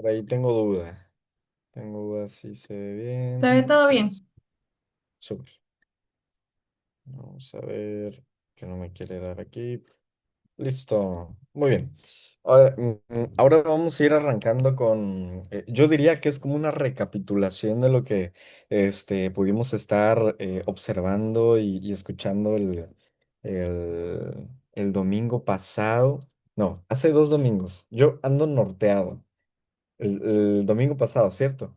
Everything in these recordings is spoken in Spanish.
por ahí tengo duda. Tengo duda si se ve ¿Se ve bien. todo Listo. bien? Súper. Vamos a ver que no me quiere dar aquí. Listo. Muy bien. Ahora vamos a ir arrancando con, yo diría que es como una recapitulación de lo que pudimos estar observando y escuchando el domingo pasado. No, hace 2 domingos. Yo ando norteado. El domingo pasado, ¿cierto?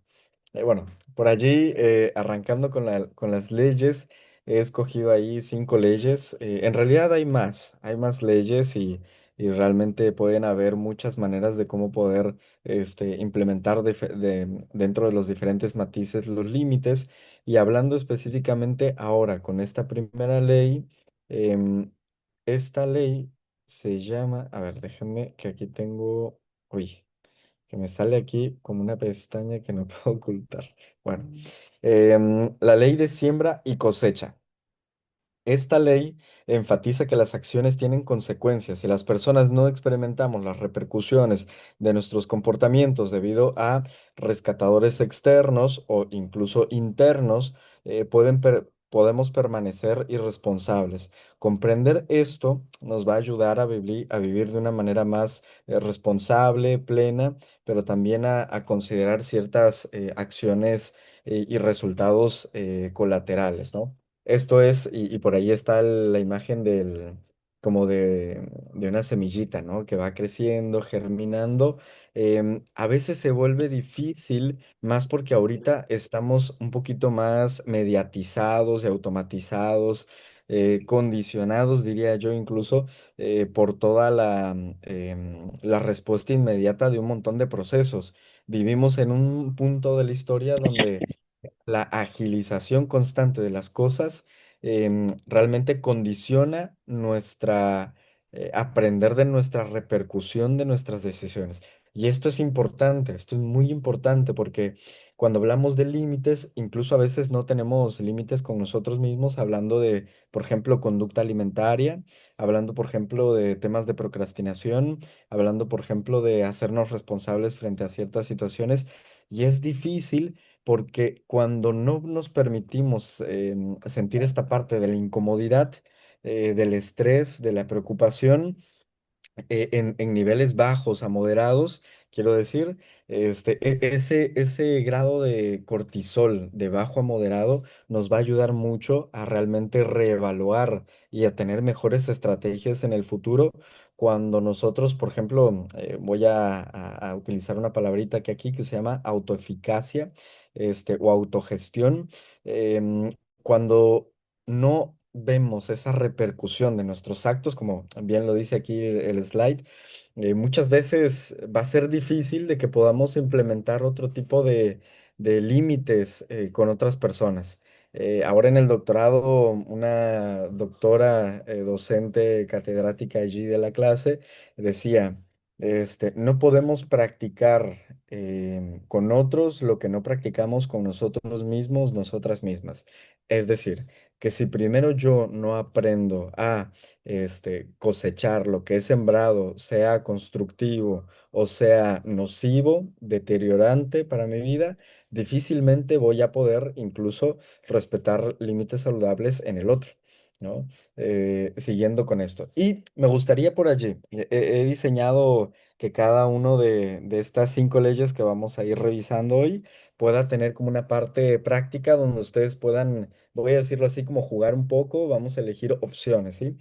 Bueno, por allí, arrancando con las leyes, he escogido ahí 5 leyes. En realidad hay más leyes y realmente pueden haber muchas maneras de cómo poder implementar dentro de los diferentes matices los límites. Y hablando específicamente ahora con esta primera ley, em, esta ley se llama, a ver, déjenme que aquí tengo, uy, que me sale aquí como una pestaña que no puedo ocultar. Bueno, la ley de siembra y cosecha. Esta ley enfatiza que las acciones tienen consecuencias y las personas no experimentamos las repercusiones de nuestros comportamientos debido a rescatadores externos o incluso internos. Podemos permanecer irresponsables. Comprender esto nos va a ayudar a vivir de una manera más responsable, plena, pero también a considerar ciertas acciones y resultados colaterales, ¿no? Esto es, y por ahí está la imagen como de una semillita, ¿no? Que va creciendo, germinando. A veces se vuelve difícil, más porque ahorita estamos un poquito más mediatizados y automatizados, condicionados, diría yo, incluso por toda la respuesta inmediata de un montón de procesos. Vivimos en un punto de la historia donde la agilización constante de las cosas realmente condiciona nuestra aprender de nuestra repercusión de nuestras decisiones. Y esto es importante, esto es muy importante porque cuando hablamos de límites, incluso a veces no tenemos límites con nosotros mismos, hablando de, por ejemplo, conducta alimentaria, hablando, por ejemplo, de temas de procrastinación, hablando, por ejemplo, de hacernos responsables frente a ciertas situaciones. Y es difícil porque cuando no nos permitimos sentir esta parte de la incomodidad, del estrés, de la preocupación, en niveles bajos a moderados, quiero decir, ese grado de cortisol de bajo a moderado nos va a ayudar mucho a realmente reevaluar y a tener mejores estrategias en el futuro. Cuando nosotros, por ejemplo, voy a utilizar una palabrita que aquí que se llama autoeficacia, o autogestión. Cuando no vemos esa repercusión de nuestros actos, como bien lo dice aquí el slide, muchas veces va a ser difícil de que podamos implementar otro tipo de límites con otras personas. Ahora en el doctorado, una doctora docente catedrática allí de la clase decía, no podemos practicar con otros lo que no practicamos con nosotros mismos, nosotras mismas. Es decir, que si primero yo no aprendo a cosechar lo que he sembrado, sea constructivo o sea nocivo, deteriorante para mi vida, difícilmente voy a poder incluso respetar límites saludables en el otro, ¿no? Siguiendo con esto. Y me gustaría por allí, he diseñado que cada uno de estas 5 leyes que vamos a ir revisando hoy pueda tener como una parte práctica donde ustedes puedan, voy a decirlo así, como jugar un poco, vamos a elegir opciones, ¿sí?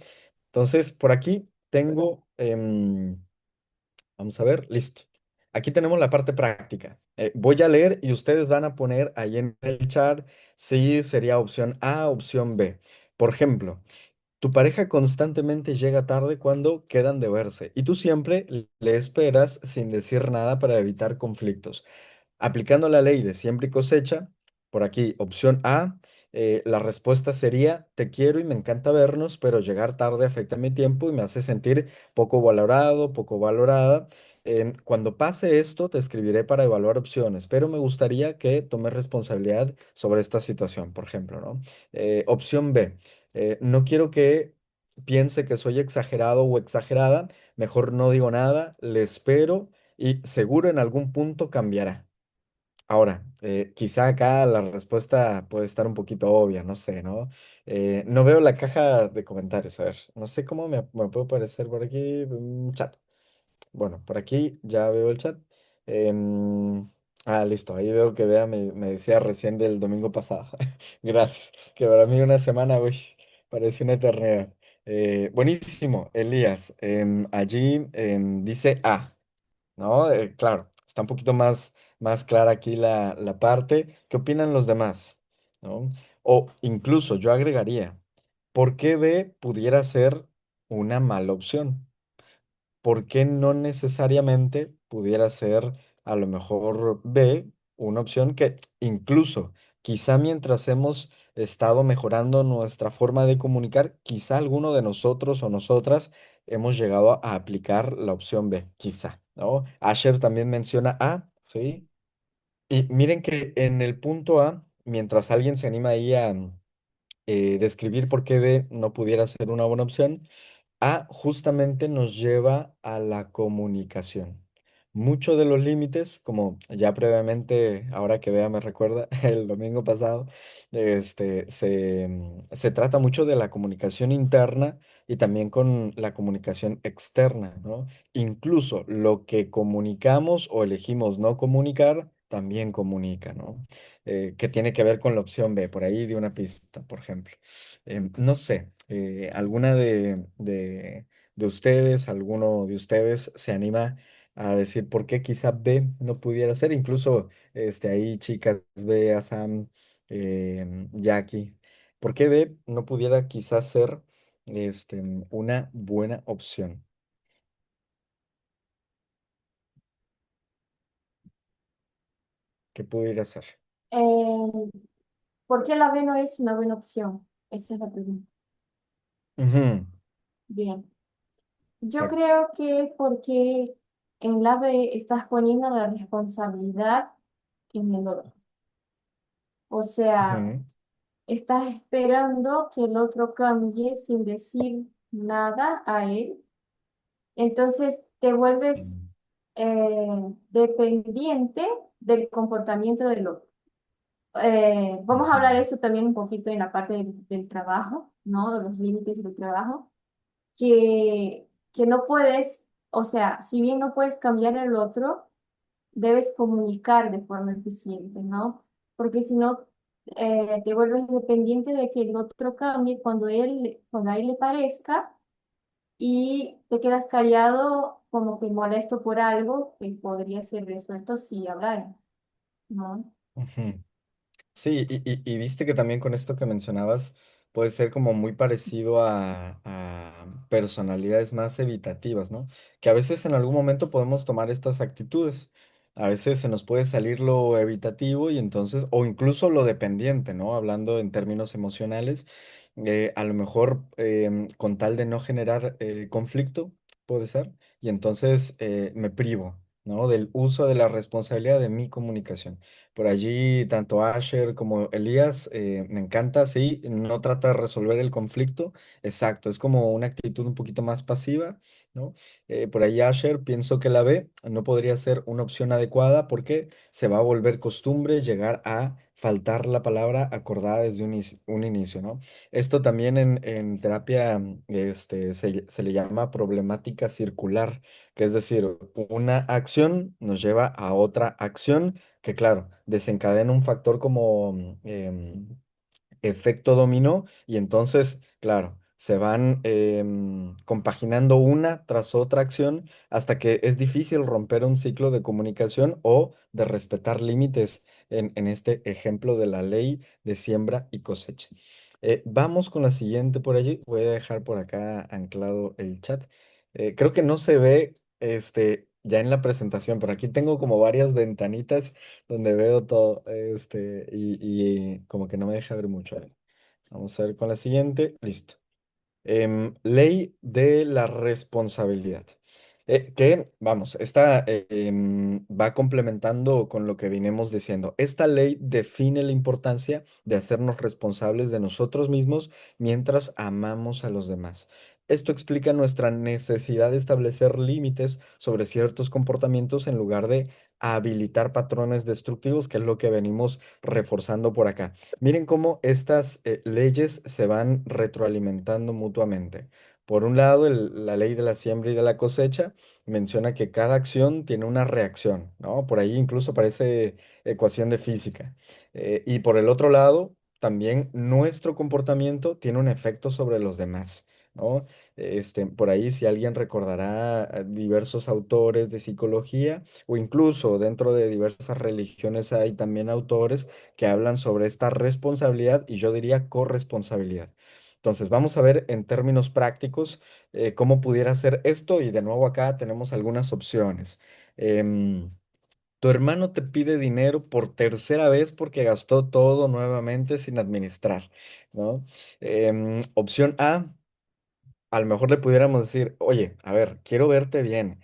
Entonces, por aquí tengo, vamos a ver, listo. Aquí tenemos la parte práctica. Voy a leer y ustedes van a poner ahí en el chat si sería opción A, opción B. Por ejemplo, tu pareja constantemente llega tarde cuando quedan de verse y tú siempre le esperas sin decir nada para evitar conflictos. Aplicando la ley de siembra y cosecha, por aquí, opción A, la respuesta sería, te quiero y me encanta vernos, pero llegar tarde afecta mi tiempo y me hace sentir poco valorado, poco valorada. Cuando pase esto, te escribiré para evaluar opciones, pero me gustaría que tomes responsabilidad sobre esta situación, por ejemplo, ¿no? Opción B, no quiero que piense que soy exagerado o exagerada, mejor no digo nada, le espero y seguro en algún punto cambiará. Ahora, quizá acá la respuesta puede estar un poquito obvia, no sé, ¿no? No veo la caja de comentarios, a ver, no sé cómo me puede aparecer por aquí un chat. Bueno, por aquí ya veo el chat. Em, listo, ahí veo que Bea me decía recién del domingo pasado. Gracias, que para mí una semana, uy, parece una eternidad. Buenísimo, Elías. Allí dice A. ¿No? Claro, está un poquito más clara aquí la parte. ¿Qué opinan los demás? ¿No? O incluso yo agregaría, ¿por qué B pudiera ser una mala opción? ¿Por qué no necesariamente pudiera ser a lo mejor B una opción que incluso quizá mientras hemos estado mejorando nuestra forma de comunicar, quizá alguno de nosotros o nosotras hemos llegado a aplicar la opción B, quizá, ¿no? Asher también menciona A, ¿sí? Y miren que en el punto A, mientras alguien se anima ahí a describir por qué B no pudiera ser una buena opción, a justamente nos lleva a la comunicación. Muchos de los límites, como ya previamente, ahora que vea me recuerda, el domingo pasado, se trata mucho de la comunicación interna y también con la comunicación externa, ¿no? Incluso lo que comunicamos o elegimos no comunicar, también comunica, ¿no? Que tiene que ver con la opción B, por ahí de una pista, por ejemplo. No sé, ¿alguna de ustedes, alguno de ustedes se anima a decir por qué quizá B no pudiera ser? Incluso ahí, chicas, B, a Sam, Jackie, ¿por qué B no pudiera quizás ser una buena opción? ¿Qué pudiera ser? Eh, ¿Por qué la B no es una buena opción? Esa es la pregunta. Ujú, Bien. Yo exacto. creo que porque en la B estás poniendo la responsabilidad en el otro. O sea, Ujú, estás esperando que el otro cambie sin decir nada a él. Entonces te vuelves mm, dependiente del comportamiento del otro. Vamos a ujú, hablar de eso también un poquito en la parte del trabajo, ¿no? De los límites del trabajo, que no puedes, o sea, si bien no puedes cambiar el otro, debes comunicar de forma eficiente, ¿no? Porque si no, te vuelves dependiente de que el otro cambie cuando a él le parezca y te quedas callado como que molesto por algo que podría ser resuelto si hablaran, ¿no? ujú. Sí, y viste que también con esto que mencionabas puede ser como muy parecido a personalidades más evitativas, ¿no? Que a veces en algún momento podemos tomar estas actitudes. A veces se nos puede salir lo evitativo y entonces, o incluso lo dependiente, ¿no? Hablando en términos emocionales, a lo mejor con tal de no generar conflicto, puede ser, y entonces me privo, ¿no? Del uso de la responsabilidad de mi comunicación. Por allí, tanto Asher como Elías, me encanta, sí, no trata de resolver el conflicto, exacto, es como una actitud un poquito más pasiva, ¿no? Por ahí Asher, pienso que la B no podría ser una opción adecuada porque se va a volver costumbre llegar a faltar la palabra acordada desde un inicio, ¿no? Esto también en terapia se le llama problemática circular, que es decir, una acción nos lleva a otra acción que claro, desencadena un factor como efecto dominó y entonces, claro, se van compaginando una tras otra acción hasta que es difícil romper un ciclo de comunicación o de respetar límites en este ejemplo de la ley de siembra y cosecha. Vamos con la siguiente por allí. Voy a dejar por acá anclado el chat. Creo que no se ve ya en la presentación, pero aquí tengo como varias ventanitas donde veo todo, y como que no me deja ver mucho. A ver, vamos a ver con la siguiente. Listo. Ley de la responsabilidad. Que, vamos, esta va complementando con lo que vinimos diciendo. Esta ley define la importancia de hacernos responsables de nosotros mismos mientras amamos a los demás. Esto explica nuestra necesidad de establecer límites sobre ciertos comportamientos en lugar de habilitar patrones destructivos, que es lo que venimos reforzando por acá. Miren cómo estas leyes se van retroalimentando mutuamente. Por un lado, la ley de la siembra y de la cosecha menciona que cada acción tiene una reacción, ¿no? Por ahí incluso parece ecuación de física. Y por el otro lado, también nuestro comportamiento tiene un efecto sobre los demás, ¿no? Por ahí, si alguien recordará a diversos autores de psicología o incluso dentro de diversas religiones hay también autores que hablan sobre esta responsabilidad y yo diría corresponsabilidad. Entonces, vamos a ver en términos prácticos cómo pudiera ser esto y de nuevo acá tenemos algunas opciones. Em, Tu hermano te pide dinero por tercera vez porque gastó todo nuevamente sin administrar, ¿no? Opción A lo mejor le pudiéramos decir, oye, a ver, quiero verte bien,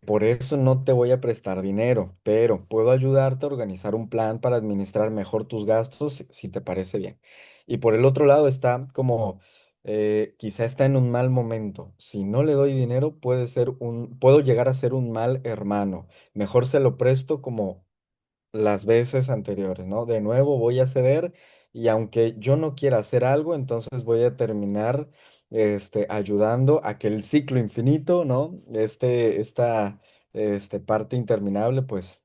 por eso no te voy a prestar dinero, pero puedo ayudarte a organizar un plan para administrar mejor tus gastos si te parece bien. Y por el otro lado está como, quizá está en un mal momento. Si no le doy dinero, puedo llegar a ser un mal hermano. Mejor se lo presto como las veces anteriores, ¿no? De nuevo voy a ceder y aunque yo no quiera hacer algo, entonces voy a terminar ayudando a que el ciclo infinito, ¿no? Esta parte interminable, pues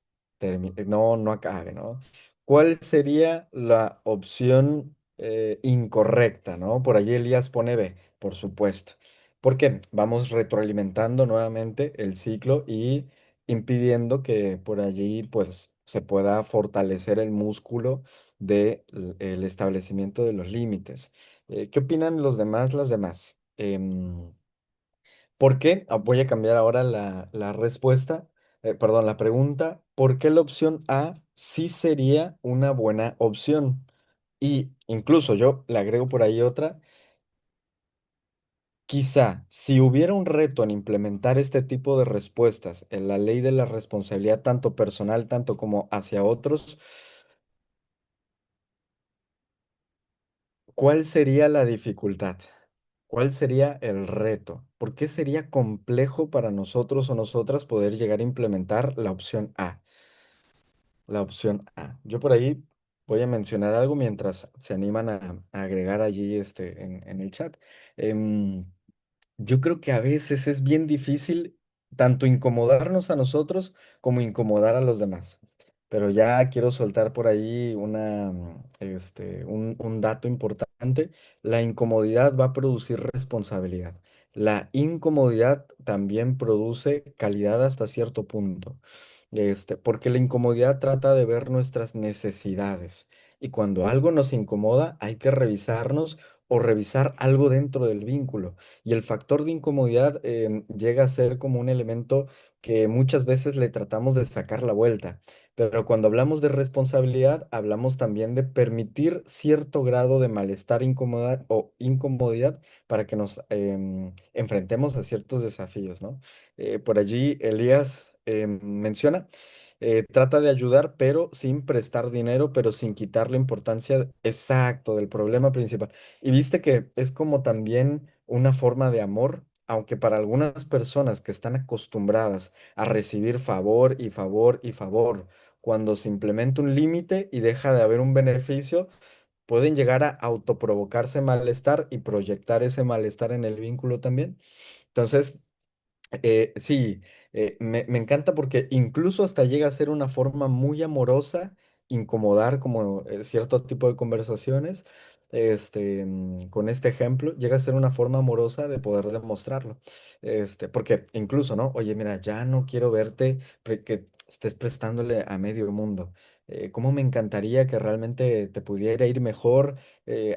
no acabe, ¿no? ¿Cuál sería la opción incorrecta, ¿no? Por allí Elías pone B, por supuesto. Porque vamos retroalimentando nuevamente el ciclo y impidiendo que por allí pues se pueda fortalecer el músculo del establecimiento de los límites. ¿Qué opinan los demás, las demás? ¿Por qué? Voy a cambiar ahora la respuesta, perdón, la pregunta. ¿Por qué la opción A sí sería una buena opción? Y incluso yo le agrego por ahí otra. Quizá, si hubiera un reto en implementar este tipo de respuestas en la ley de la responsabilidad tanto personal, tanto como hacia otros, ¿cuál sería la dificultad? ¿Cuál sería el reto? ¿Por qué sería complejo para nosotros o nosotras poder llegar a implementar la opción A? La opción A. Yo por ahí voy a mencionar algo mientras se animan a agregar allí en el chat. Em, Yo creo que a veces es bien difícil tanto incomodarnos a nosotros como incomodar a los demás. Pero ya quiero soltar por ahí un dato importante. La incomodidad va a producir responsabilidad. La incomodidad también produce calidad hasta cierto punto. Porque la incomodidad trata de ver nuestras necesidades. Y cuando algo nos incomoda, hay que revisarnos o revisar algo dentro del vínculo. Y el factor de incomodidad llega a ser como un elemento que muchas veces le tratamos de sacar la vuelta. Pero cuando hablamos de responsabilidad, hablamos también de permitir cierto grado de malestar o incomodidad para que nos enfrentemos a ciertos desafíos, ¿no? Por allí Elías menciona, trata de ayudar, pero sin prestar dinero, pero sin quitar la importancia exacto del problema principal. Y viste que es como también una forma de amor, aunque para algunas personas que están acostumbradas a recibir favor y favor y favor, cuando se implementa un límite y deja de haber un beneficio, pueden llegar a autoprovocarse malestar y proyectar ese malestar en el vínculo también. Entonces, sí, me encanta porque incluso hasta llega a ser una forma muy amorosa, incomodar como cierto tipo de conversaciones. Con este ejemplo, llega a ser una forma amorosa de poder demostrarlo. Porque incluso, ¿no? Oye, mira, ya no quiero verte que estés prestándole a medio mundo. ¿Cómo me encantaría que realmente te pudiera ir mejor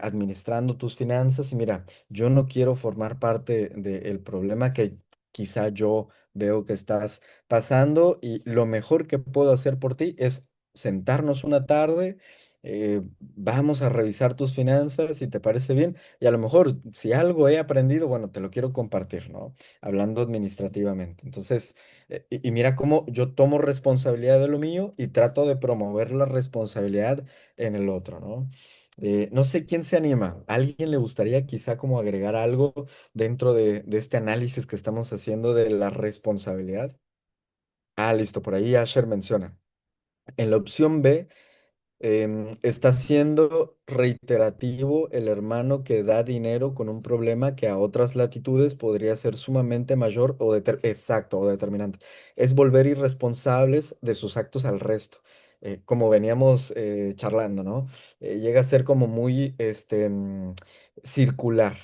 administrando tus finanzas? Y mira, yo no quiero formar parte del problema que quizá yo veo que estás pasando y lo mejor que puedo hacer por ti es sentarnos una tarde, vamos a revisar tus finanzas si te parece bien y a lo mejor si algo he aprendido, bueno, te lo quiero compartir, ¿no? Hablando administrativamente. Entonces, y mira cómo yo tomo responsabilidad de lo mío y trato de promover la responsabilidad en el otro, ¿no? No sé quién se anima. ¿A alguien le gustaría quizá como agregar algo dentro de este análisis que estamos haciendo de la responsabilidad? Ah, listo, por ahí Asher menciona. En la opción B, está siendo reiterativo el hermano que da dinero con un problema que a otras latitudes podría ser sumamente mayor o exacto o determinante. Es volver irresponsables de sus actos al resto. Como veníamos charlando, ¿no? Llega a ser como muy circular.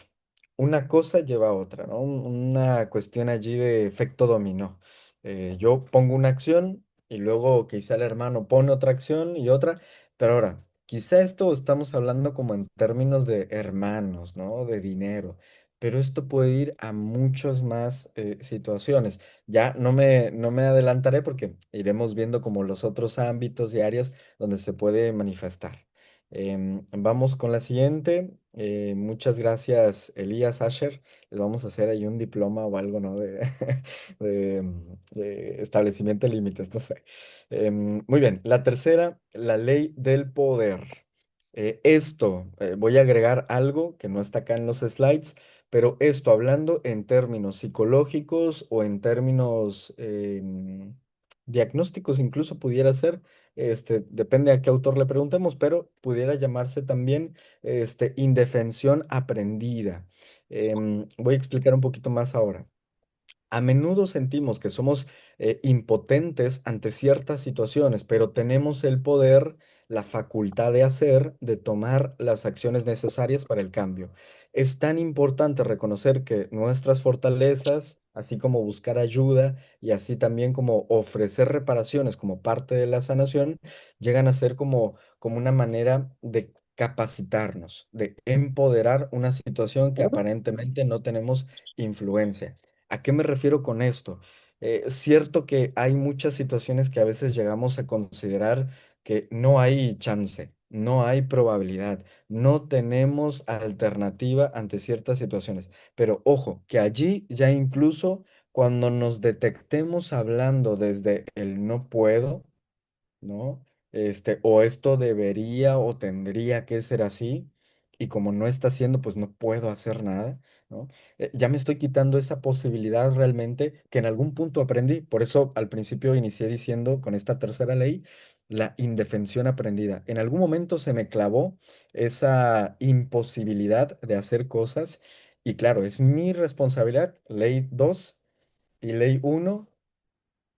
Una cosa lleva a otra, ¿no? Una cuestión allí de efecto dominó. Yo pongo una acción y luego quizá el hermano pone otra acción y otra. Pero ahora, quizá esto estamos hablando como en términos de hermanos, ¿no? De dinero, pero esto puede ir a muchas más situaciones. Ya no me adelantaré porque iremos viendo como los otros ámbitos y áreas donde se puede manifestar. Vamos con la siguiente. Muchas gracias, Elías Asher. Les vamos a hacer ahí un diploma o algo, ¿no? De establecimiento de límites, no sé. Muy bien, la tercera, la ley del poder. Voy a agregar algo que no está acá en los slides, pero esto hablando en términos psicológicos o en términos diagnósticos, incluso pudiera ser, depende a qué autor le preguntemos, pero pudiera llamarse también indefensión aprendida. Voy a explicar un poquito más ahora. A menudo sentimos que somos impotentes ante ciertas situaciones, pero tenemos el poder, la facultad de hacer, de tomar las acciones necesarias para el cambio. Es tan importante reconocer que nuestras fortalezas, así como buscar ayuda y así también como ofrecer reparaciones como parte de la sanación, llegan a ser como una manera de capacitarnos, de empoderar una situación que aparentemente no tenemos influencia. ¿A qué me refiero con esto? Cierto que hay muchas situaciones que a veces llegamos a considerar que no hay chance, no hay probabilidad, no tenemos alternativa ante ciertas situaciones. Pero ojo, que allí ya incluso cuando nos detectemos hablando desde el no puedo, ¿no? O esto debería o tendría que ser así, y como no está haciendo, pues no puedo hacer nada, ¿no? Ya me estoy quitando esa posibilidad realmente que en algún punto aprendí. Por eso al principio inicié diciendo con esta tercera ley, la indefensión aprendida. En algún momento se me clavó esa imposibilidad de hacer cosas, y claro, es mi responsabilidad, ley 2 y ley uno.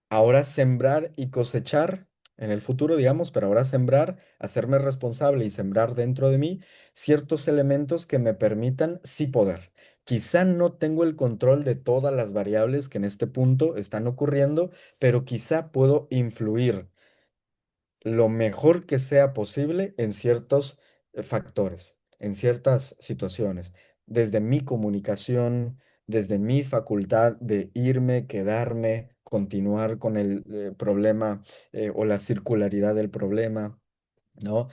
Ahora sembrar y cosechar en el futuro, digamos, pero ahora sembrar, hacerme responsable y sembrar dentro de mí ciertos elementos que me permitan sí poder. Quizá no tengo el control de todas las variables que en este punto están ocurriendo, pero quizá puedo influir lo mejor que sea posible en ciertos factores, en ciertas situaciones, desde mi comunicación, desde mi facultad de irme, quedarme, continuar con el problema o la circularidad del problema. ¿No?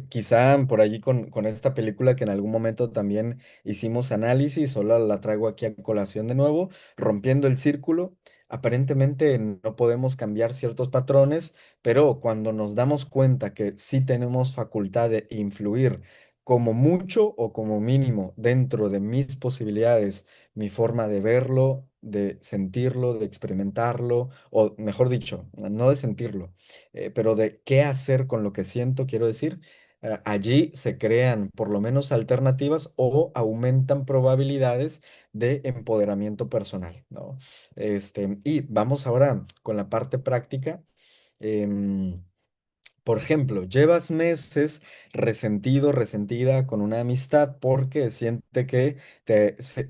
Quizá por allí con esta película que en algún momento también hicimos análisis, solo la traigo aquí a colación de nuevo, rompiendo el círculo. Aparentemente no podemos cambiar ciertos patrones, pero cuando nos damos cuenta que sí tenemos facultad de influir como mucho o como mínimo dentro de mis posibilidades, mi forma de verlo, de sentirlo, de experimentarlo, o mejor dicho, no de sentirlo, pero de qué hacer con lo que siento, quiero decir, allí se crean por lo menos alternativas o aumentan probabilidades de empoderamiento personal, ¿no? Y vamos ahora con la parte práctica. Em, por ejemplo, llevas meses resentido, resentida con una amistad porque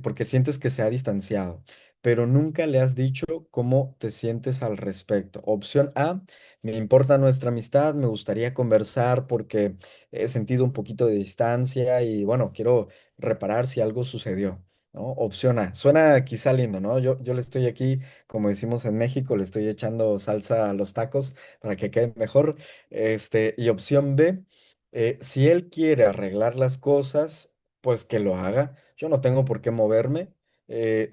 porque sientes que se ha distanciado, pero nunca le has dicho cómo te sientes al respecto. Opción A, me importa nuestra amistad, me gustaría conversar porque he sentido un poquito de distancia y bueno, quiero reparar si algo sucedió, ¿no? Opción A, suena quizá lindo, ¿no? Yo le estoy aquí, como decimos en México, le estoy echando salsa a los tacos para que quede mejor. Y opción B, si él quiere arreglar las cosas, pues que lo haga. Yo no tengo por qué moverme.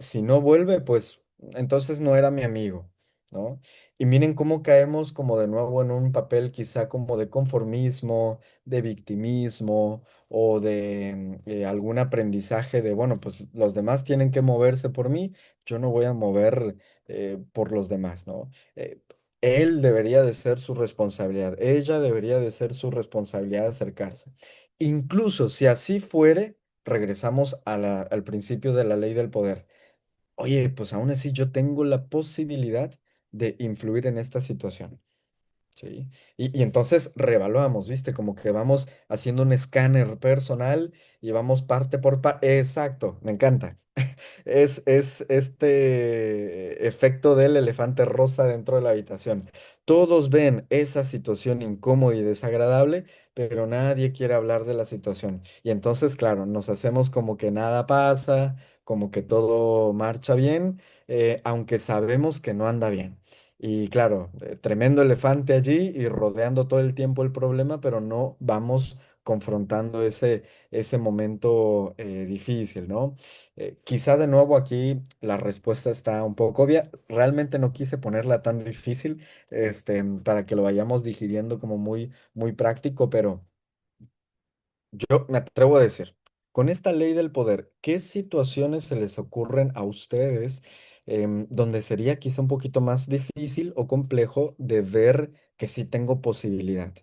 Si no vuelve, pues entonces no era mi amigo. ¿no? Y miren cómo caemos como de nuevo en un papel quizá como de conformismo, de victimismo o de algún aprendizaje de, bueno, pues los demás tienen que moverse por mí, yo no voy a mover por los demás, ¿no? Él debería de ser su responsabilidad, ella debería de ser su responsabilidad acercarse. Incluso si así fuere, regresamos al principio de la ley del poder. Oye, pues aún así yo tengo la posibilidad de influir en esta situación. ¿Sí? Y entonces reevaluamos, ¿viste? Como que vamos haciendo un escáner personal y vamos parte por parte. Exacto, me encanta. Es este efecto del elefante rosa dentro de la habitación. Todos ven esa situación incómoda y desagradable, pero nadie quiere hablar de la situación. Y entonces, claro, nos hacemos como que nada pasa, como que todo marcha bien, aunque sabemos que no anda bien. Y claro, tremendo elefante allí y rodeando todo el tiempo el problema, pero no vamos confrontando ese momento difícil, ¿no? Quizá de nuevo aquí la respuesta está un poco obvia. Realmente no quise ponerla tan difícil, para que lo vayamos digiriendo como muy, muy práctico, pero yo me atrevo a decir, con esta ley del poder, ¿qué situaciones se les ocurren a ustedes donde sería quizá un poquito más difícil o complejo de ver que sí tengo posibilidad?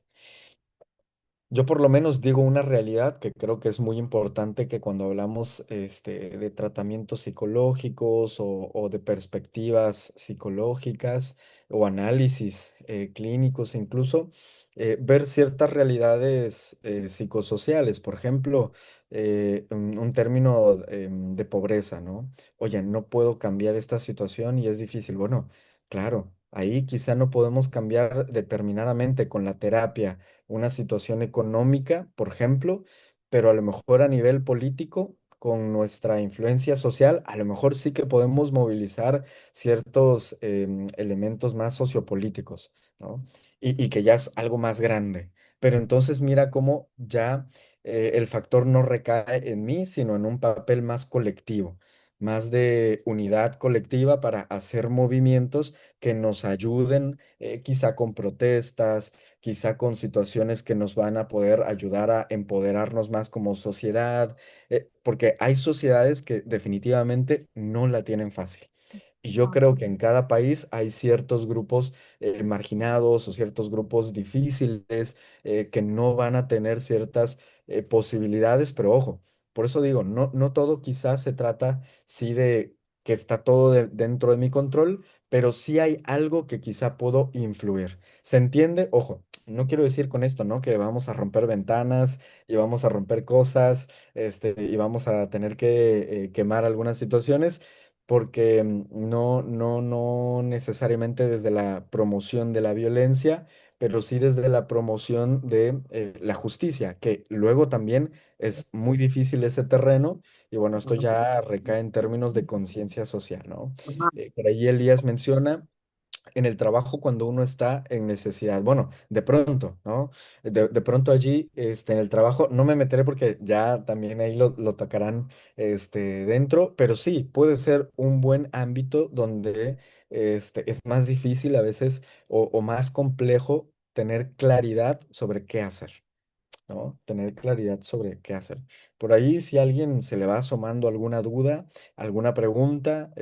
Yo por lo menos digo una realidad que creo que es muy importante que cuando hablamos de tratamientos psicológicos o de perspectivas psicológicas o análisis clínicos incluso, ver ciertas realidades psicosociales. Por ejemplo, un término de pobreza, ¿no? Oye, no puedo cambiar esta situación y es difícil. Bueno, claro, ahí quizá no podemos cambiar determinadamente con la terapia una situación económica, por ejemplo, pero a lo mejor a nivel político, con nuestra influencia social, a lo mejor sí que podemos movilizar ciertos elementos más sociopolíticos, ¿no? Y que ya es algo más grande. Pero entonces mira cómo ya el factor no recae en mí, sino en un papel más colectivo, más de unidad colectiva para hacer movimientos que nos ayuden, quizá con protestas, quizá con situaciones que nos van a poder ayudar a empoderarnos más como sociedad, porque hay sociedades que definitivamente no la tienen fácil. Y yo creo que en cada país hay ciertos grupos marginados o ciertos grupos difíciles que no van a tener ciertas posibilidades, pero ojo, por eso digo, no todo quizás se trata sí de que está todo dentro de mi control, pero sí hay algo que quizá puedo influir. ¿Se entiende? Ojo, no quiero decir con esto, ¿no? Que vamos a romper ventanas y vamos a romper cosas, y vamos a tener que quemar algunas situaciones porque no necesariamente desde la promoción de la violencia, pero sí desde la promoción de la justicia, que luego también es muy difícil ese terreno, y bueno, esto ya recae en términos de conciencia social, ¿no? Por ahí Elías menciona en el trabajo cuando uno está en necesidad. Bueno, de pronto, ¿no? De pronto allí, en el trabajo, no me meteré porque ya también ahí lo tocarán, dentro, pero sí, puede ser un buen ámbito donde, es más difícil a veces o más complejo tener claridad sobre qué hacer. ¿No? Tener claridad sobre qué hacer. Por ahí, si a alguien se le va asomando alguna duda, alguna pregunta,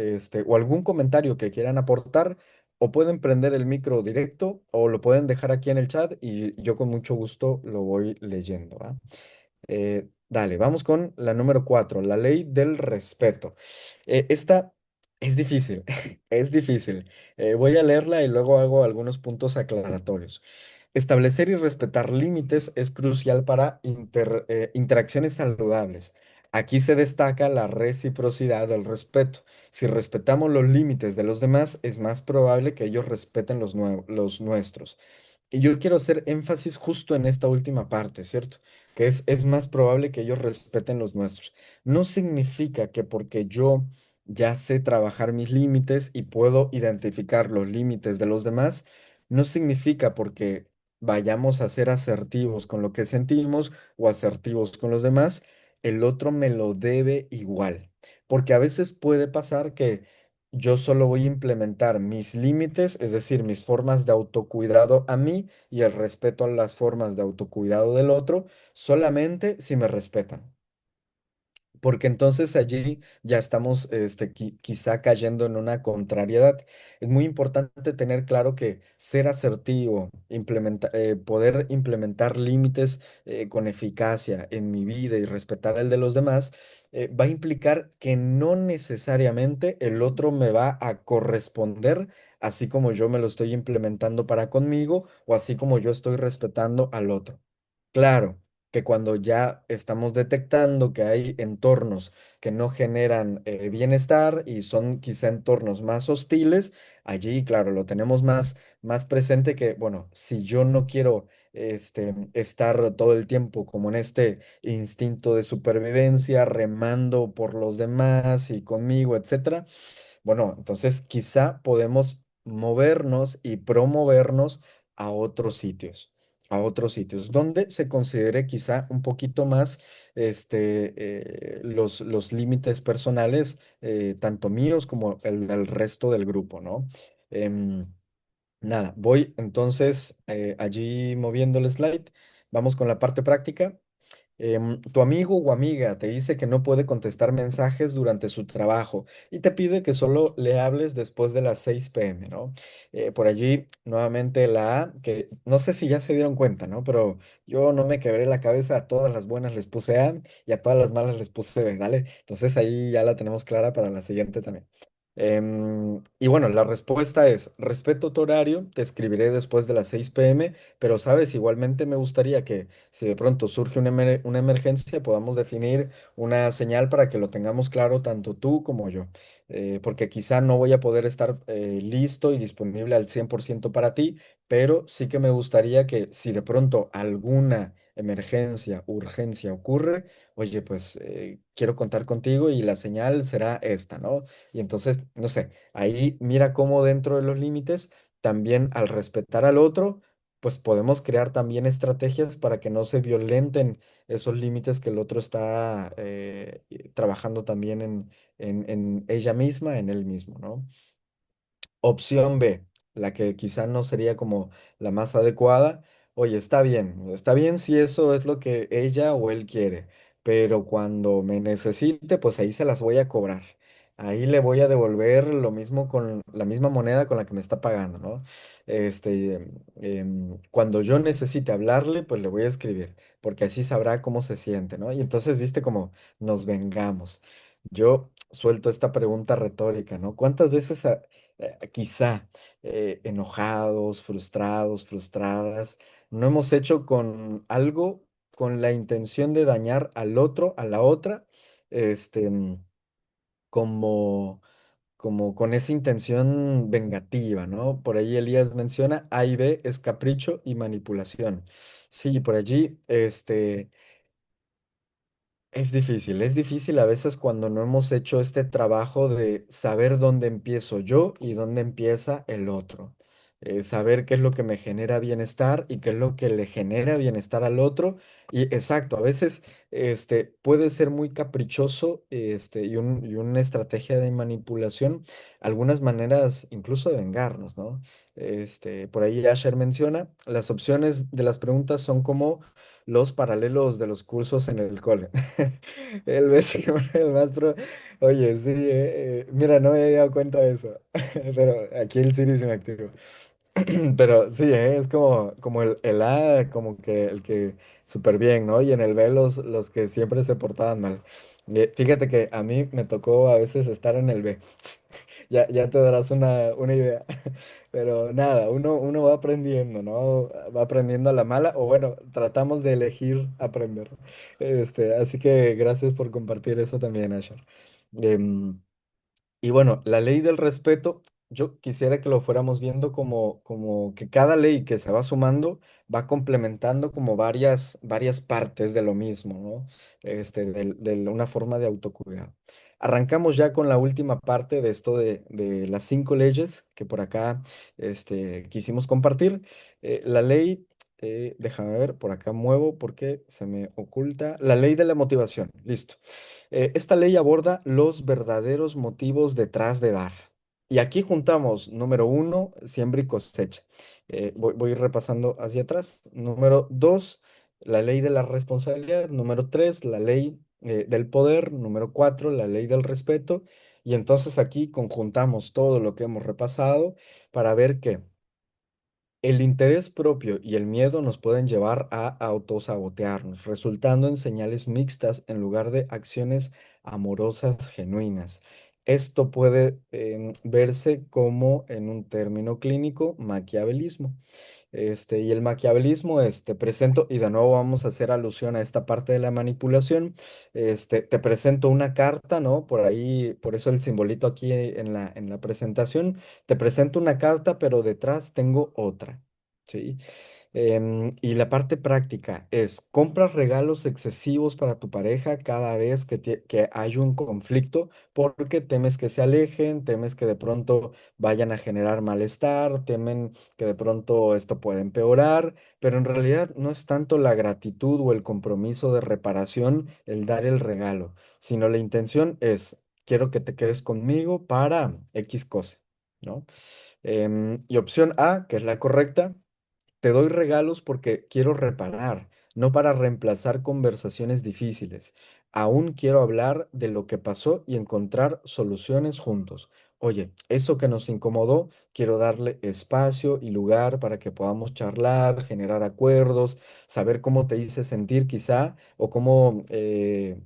o algún comentario que quieran aportar, o pueden prender el micro directo o lo pueden dejar aquí en el chat y yo con mucho gusto lo voy leyendo, ¿va? Dale, vamos con la número 4, la ley del respeto. Esta es difícil, es difícil. Voy a leerla y luego hago algunos puntos aclaratorios. Establecer y respetar límites es crucial para interacciones saludables. Aquí se destaca la reciprocidad del respeto. Si respetamos los límites de los demás, es más probable que ellos respeten los nuestros. Y yo quiero hacer énfasis justo en esta última parte, ¿cierto? Que es más probable que ellos respeten los nuestros. No significa que porque yo ya sé trabajar mis límites y puedo identificar los límites de los demás, no significa porque vayamos a ser asertivos con lo que sentimos o asertivos con los demás, el otro me lo debe igual. Porque a veces puede pasar que yo solo voy a implementar mis límites, es decir, mis formas de autocuidado a mí y el respeto a las formas de autocuidado del otro, solamente si me respetan. Porque entonces allí ya estamos quizá cayendo en una contrariedad. Es muy importante tener claro que ser asertivo, poder implementar límites con eficacia en mi vida y respetar el de los demás, va a implicar que no necesariamente el otro me va a corresponder así como yo me lo estoy implementando para conmigo o así como yo estoy respetando al otro. Claro que cuando ya estamos detectando que hay entornos que no generan bienestar y son quizá entornos más hostiles, allí, claro, lo tenemos más presente que, bueno, si yo no quiero estar todo el tiempo como en este instinto de supervivencia, remando por los demás y conmigo, etcétera, bueno, entonces quizá podemos movernos y promovernos a otros sitios, a otros sitios, donde se considere quizá un poquito más los límites personales, tanto míos como el del resto del grupo, ¿no? Em, Nada, voy entonces allí moviendo el slide. Vamos con la parte práctica. Tu amigo o amiga te dice que no puede contestar mensajes durante su trabajo y te pide que solo le hables después de las 6 p.m., ¿no? Por allí, nuevamente la A, que no sé si ya se dieron cuenta, ¿no? Pero yo no me quebré la cabeza, a todas las buenas les puse A y a todas las malas les puse B, ¿vale? Entonces ahí ya la tenemos clara para la siguiente también. Y bueno, la respuesta es, respeto tu horario, te escribiré después de las 6 p.m., pero sabes, igualmente me gustaría que si de pronto surge una emergencia, podamos definir una señal para que lo tengamos claro tanto tú como yo. Porque quizá no voy a poder estar listo y disponible al 100% para ti, pero sí que me gustaría que si de pronto alguna emergencia, urgencia ocurre, oye, pues quiero contar contigo y la señal será esta, ¿no? Y entonces, no sé, ahí mira cómo dentro de los límites, también al respetar al otro, pues podemos crear también estrategias para que no se violenten esos límites que el otro está trabajando también en ella misma, en él mismo, ¿no? Opción B, la que quizá no sería como la más adecuada. Oye, está bien si eso es lo que ella o él quiere, pero cuando me necesite, pues ahí se las voy a cobrar. Ahí le voy a devolver lo mismo con la misma moneda con la que me está pagando, ¿no? Cuando yo necesite hablarle, pues le voy a escribir, porque así sabrá cómo se siente, ¿no? Y entonces, viste cómo nos vengamos. Yo suelto esta pregunta retórica, ¿no? ¿Cuántas veces quizá enojados, frustrados, frustradas, no hemos hecho con algo con la intención de dañar al otro, a la otra, este, como, como con esa intención vengativa, ¿no? Por ahí Elías menciona A y B es capricho y manipulación. Sí, por allí, es difícil a veces cuando no hemos hecho este trabajo de saber dónde empiezo yo y dónde empieza el otro. Saber qué es lo que me genera bienestar y qué es lo que le genera bienestar al otro. Y exacto, a veces puede ser muy caprichoso y una estrategia de manipulación, algunas maneras incluso de vengarnos, ¿no? Por ahí Asher menciona, las opciones de las preguntas son como los paralelos de los cursos en el cole. El vecino, el más pro. Oye, sí, mira, no me había dado cuenta de eso. Pero aquí el Siri se me activó. Pero sí, es como el A, como que el que súper bien, ¿no? Y en el B los que siempre se portaban mal. Fíjate que a mí me tocó a veces estar en el B. Ya te darás una idea. Pero nada, uno va aprendiendo, ¿no? Va aprendiendo a la mala, o bueno, tratamos de elegir aprender. Así que gracias por compartir eso también, Asher. Em, y bueno, la ley del respeto, yo quisiera que lo fuéramos viendo como que cada ley que se va sumando va complementando como varias partes de lo mismo, ¿no? De una forma de autocuidado. Arrancamos ya con la última parte de esto de las 5 leyes que por acá quisimos compartir. La ley, déjame ver, por acá muevo porque se me oculta. La ley de la motivación, listo. Esta ley aborda los verdaderos motivos detrás de dar. Y aquí juntamos, número uno, siembra y cosecha. Voy a ir repasando hacia atrás. Número dos, la ley de la responsabilidad. Número tres, la ley del poder. Número cuatro, la ley del respeto. Y entonces aquí conjuntamos todo lo que hemos repasado para ver que el interés propio y el miedo nos pueden llevar a autosabotearnos, resultando en señales mixtas en lugar de acciones amorosas genuinas. Esto puede verse como, en un término clínico, maquiavelismo. Y el maquiavelismo, presento, y de nuevo vamos a hacer alusión a esta parte de la manipulación. Te presento una carta, ¿no? Por ahí, por eso el simbolito aquí en la presentación. Te presento una carta, pero detrás tengo otra, ¿sí? Y la parte práctica es, compras regalos excesivos para tu pareja cada vez que hay un conflicto porque temes que se alejen, temes que de pronto vayan a generar malestar, temen que de pronto esto puede empeorar, pero en realidad no es tanto la gratitud o el compromiso de reparación el dar el regalo, sino la intención es, quiero que te quedes conmigo para X cosa, ¿no? Y opción A, que es la correcta. Te doy regalos porque quiero reparar, no para reemplazar conversaciones difíciles. Aún quiero hablar de lo que pasó y encontrar soluciones juntos. Oye, eso que nos incomodó, quiero darle espacio y lugar para que podamos charlar, generar acuerdos, saber cómo te hice sentir quizá o cómo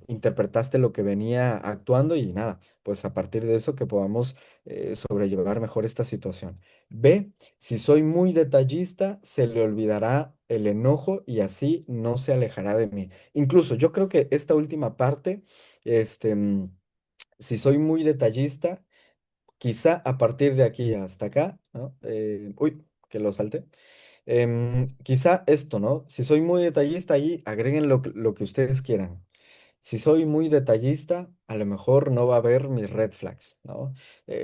interpretaste lo que venía actuando y nada, pues a partir de eso que podamos sobrellevar mejor esta situación. B, si soy muy detallista, se le olvidará el enojo y así no se alejará de mí. Incluso yo creo que esta última parte, este, mm, si soy muy detallista, quizá a partir de aquí hasta acá, ¿no? Uy, que lo salte. Quizá esto, ¿no? Si soy muy detallista, ahí agreguen lo que ustedes quieran. Si soy muy detallista, a lo mejor no va a haber mis red flags, ¿no?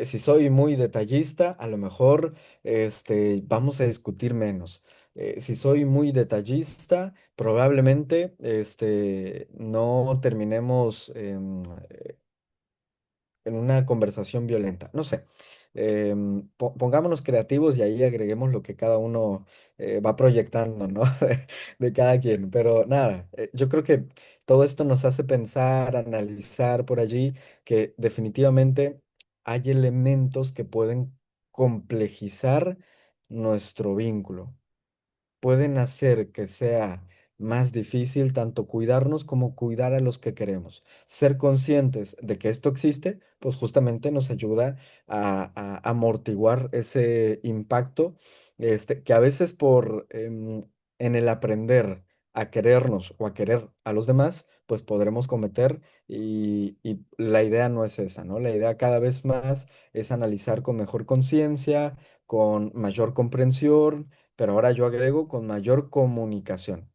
Si soy muy detallista, a lo mejor vamos a discutir menos. Si soy muy detallista, probablemente no terminemos en una conversación violenta. No sé. Pongámonos creativos y ahí agreguemos lo que cada uno va proyectando, ¿no? De cada quien. Pero nada, yo creo que todo esto nos hace pensar, analizar por allí que definitivamente hay elementos que pueden complejizar nuestro vínculo, pueden hacer que sea más difícil tanto cuidarnos como cuidar a los que queremos. Ser conscientes de que esto existe, pues justamente nos ayuda a amortiguar ese impacto, que a veces en el aprender a querernos o a querer a los demás, pues podremos cometer y la idea no es esa, ¿no? La idea cada vez más es analizar con mejor conciencia, con mayor comprensión, pero ahora yo agrego con mayor comunicación.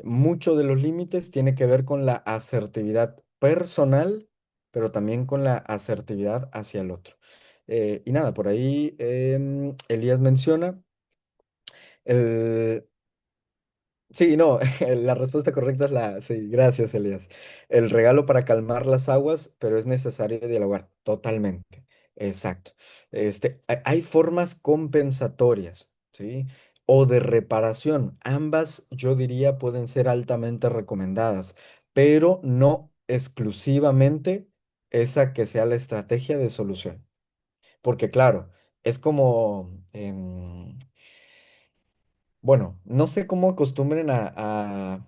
Mucho de los límites tiene que ver con la asertividad personal, pero también con la asertividad hacia el otro. Y nada, por ahí Elías menciona el, sí, no, la respuesta correcta es la, sí, gracias, Elías. El regalo para calmar las aguas, pero es necesario dialogar, totalmente, exacto. Hay formas compensatorias, ¿sí? O de reparación, ambas yo diría pueden ser altamente recomendadas, pero no exclusivamente esa que sea la estrategia de solución. Porque claro, es como, bueno, no sé cómo acostumbren a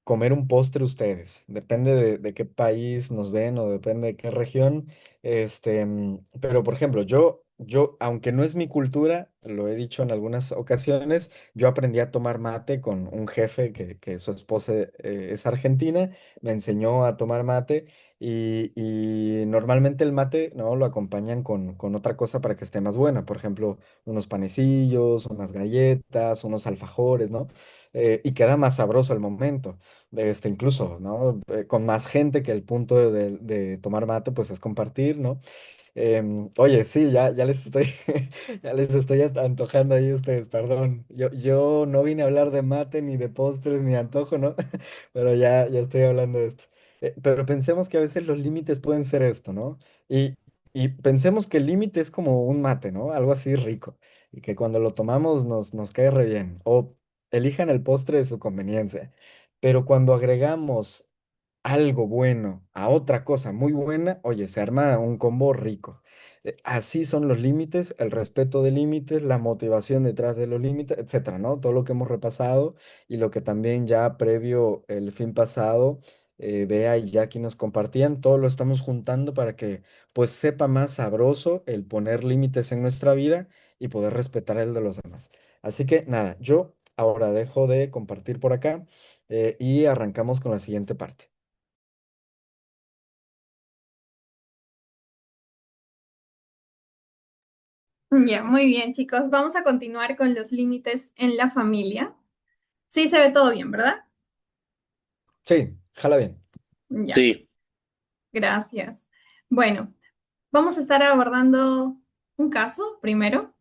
comer un postre ustedes. Depende de qué país nos ven o depende de qué región. Pero por ejemplo, aunque no es mi cultura, lo he dicho en algunas ocasiones, yo aprendí a tomar mate con un jefe que su esposa es argentina, me enseñó a tomar mate y normalmente el mate, ¿no? Lo acompañan con otra cosa para que esté más buena. Por ejemplo, unos panecillos, unas galletas, unos alfajores, ¿no? Y queda más sabroso al momento incluso, ¿no? Con más gente que el punto de tomar mate, pues es compartir, ¿no? Oye, sí, ya les estoy, ya les estoy antojando ahí a ustedes, perdón. Yo no vine a hablar de mate, ni de postres, ni de antojo, ¿no? Pero ya estoy hablando de esto. Pero pensemos que a veces los límites pueden ser esto, ¿no? Y pensemos que el límite es como un mate, ¿no? Algo así rico. Y que cuando lo tomamos nos cae re bien. O elijan el postre de su conveniencia. Pero cuando agregamos algo bueno a otra cosa muy buena, oye, se arma un combo rico. Así son los límites, el respeto de límites, la motivación detrás de los límites, etcétera, ¿no? Todo lo que hemos repasado y lo que también ya previo el fin pasado, Bea y Jackie nos compartían, todo lo estamos juntando para que pues sepa más sabroso el poner límites en nuestra vida y poder respetar el de los demás. Así que nada, yo ahora dejo de compartir por acá y arrancamos con la siguiente parte. Ya, muy bien, chicos. Vamos a continuar con los límites en la familia. Sí, se ve todo bien, ¿verdad? Sí, jala bien. Ya, Sí, gracias. Bueno, vamos a estar abordando un caso primero.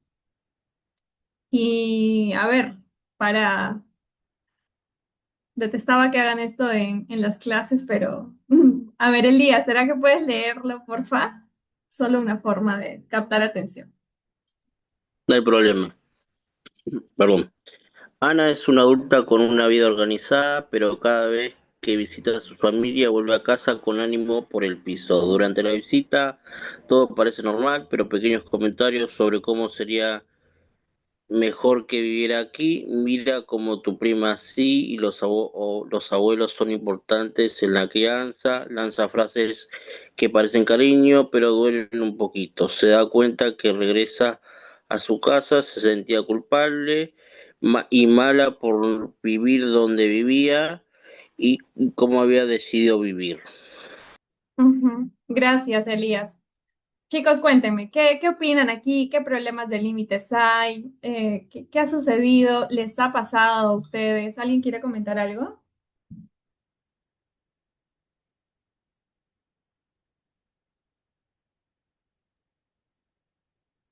Y a ver, para... Detestaba que hagan esto en las clases, pero... A ver, Elías, ¿será que puedes leerlo, porfa? Solo una forma de captar atención. no hay problema. Perdón. Ana es una adulta con una vida organizada, pero cada vez que visita a su familia vuelve a casa con ánimo por el piso. Durante la visita todo parece normal, pero pequeños comentarios sobre cómo sería mejor que vivir aquí. Mira como tu prima sí y los abuelos son importantes en la crianza. Lanza frases que parecen cariño, pero duelen un poquito. Se da cuenta que regresa a su casa, se sentía culpable y mala por vivir donde vivía y cómo había decidido vivir. Ujú. Gracias, Elías. Chicos, cuéntenme, ¿qué opinan aquí? ¿Qué problemas de límites hay? ¿Qué ha sucedido? ¿Les ha pasado a ustedes? ¿Alguien quiere comentar algo?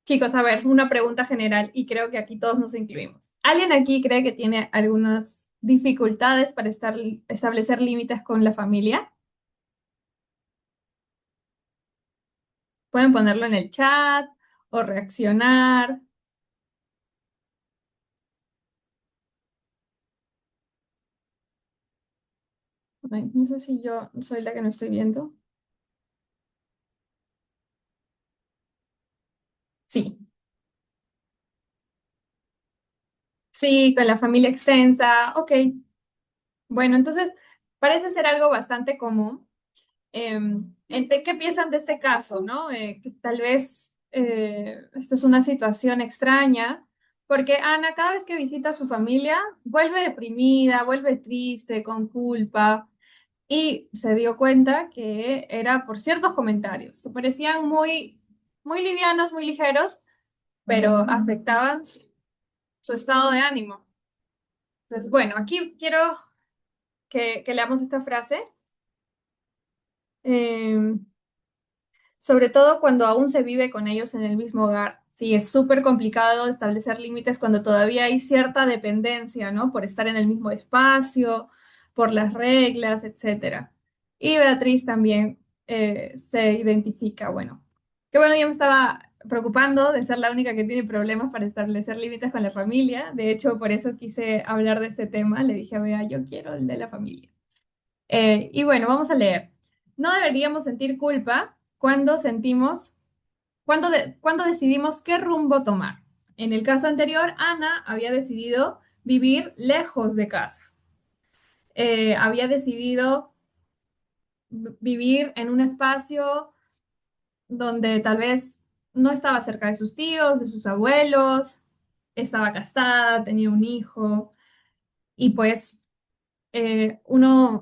Chicos, a ver, una pregunta general y creo que aquí todos nos incluimos. ¿Alguien aquí cree que tiene algunas dificultades para establecer límites con la familia? Pueden ponerlo en el chat o reaccionar. Ay, no sé si yo soy la que no estoy viendo. Sí, sí, con la familia extensa. Ok, bueno, entonces parece ser algo bastante común. ¿Qué piensan de este caso, no? Que tal vez esto es una situación extraña, porque Ana cada vez que visita a su familia vuelve deprimida, vuelve triste, con culpa, y se dio cuenta que era por ciertos comentarios que parecían muy livianos, muy ligeros, pero afectaban su estado de ánimo. Entonces, bueno, aquí quiero que leamos esta frase. Em, Sobre todo cuando aún se vive con ellos en el mismo hogar. Sí, es súper complicado establecer límites cuando todavía hay cierta dependencia, ¿no? Por estar en el mismo espacio, por las reglas, etcétera. Y Beatriz también se identifica, bueno, que bueno, yo me estaba preocupando de ser la única que tiene problemas para establecer límites con la familia. De hecho, por eso quise hablar de este tema. Le dije a Bea, yo quiero el de la familia. Y bueno, vamos a leer. No deberíamos sentir culpa cuando cuando decidimos qué rumbo tomar. En el caso anterior, Ana había decidido vivir lejos de casa. Había decidido vivir en un espacio donde tal vez no estaba cerca de sus tíos, de sus abuelos, estaba casada, tenía un hijo y pues uno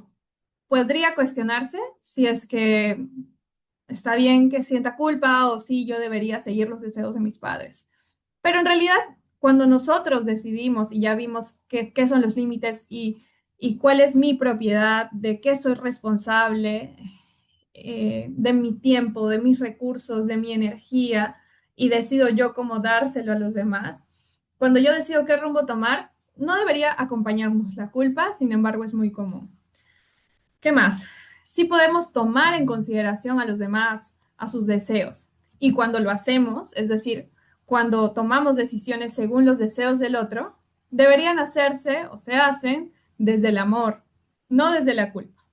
podría cuestionarse si es que está bien que sienta culpa o si yo debería seguir los deseos de mis padres. Pero en realidad, cuando nosotros decidimos y ya vimos qué son los límites y cuál es mi propiedad, de qué soy responsable, de mi tiempo, de mis recursos, de mi energía, y decido yo cómo dárselo a los demás, cuando yo decido qué rumbo tomar, no debería acompañarnos la culpa, sin embargo, es muy común. ¿Qué más? Sí podemos tomar en consideración a los demás, a sus deseos. Y cuando lo hacemos, es decir, cuando tomamos decisiones según los deseos del otro, deberían hacerse o se hacen desde el amor, no desde la culpa,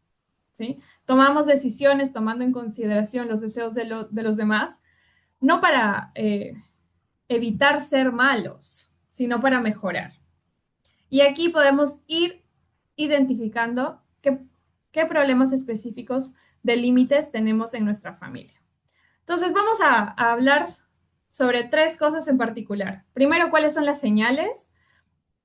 ¿sí? Tomamos decisiones tomando en consideración los deseos de los demás, no para evitar ser malos, sino para mejorar. Y aquí podemos ir identificando qué problemas específicos de límites tenemos en nuestra familia. Entonces vamos a hablar sobre tres cosas en particular. Primero, cuáles son las señales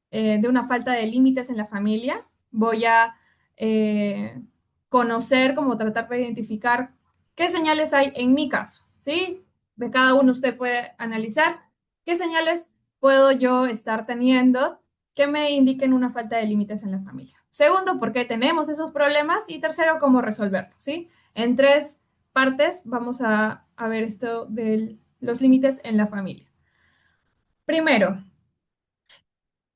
de una falta de límites en la familia. Voy a eh, conocer, como tratar de identificar qué señales hay en mi caso, ¿sí? De cada uno usted puede analizar qué señales puedo yo estar teniendo que me indiquen una falta de límites en la familia. Segundo, por qué tenemos esos problemas. Y tercero, cómo resolverlos, ¿sí? En tres partes vamos a ver esto de los límites en la familia. Primero,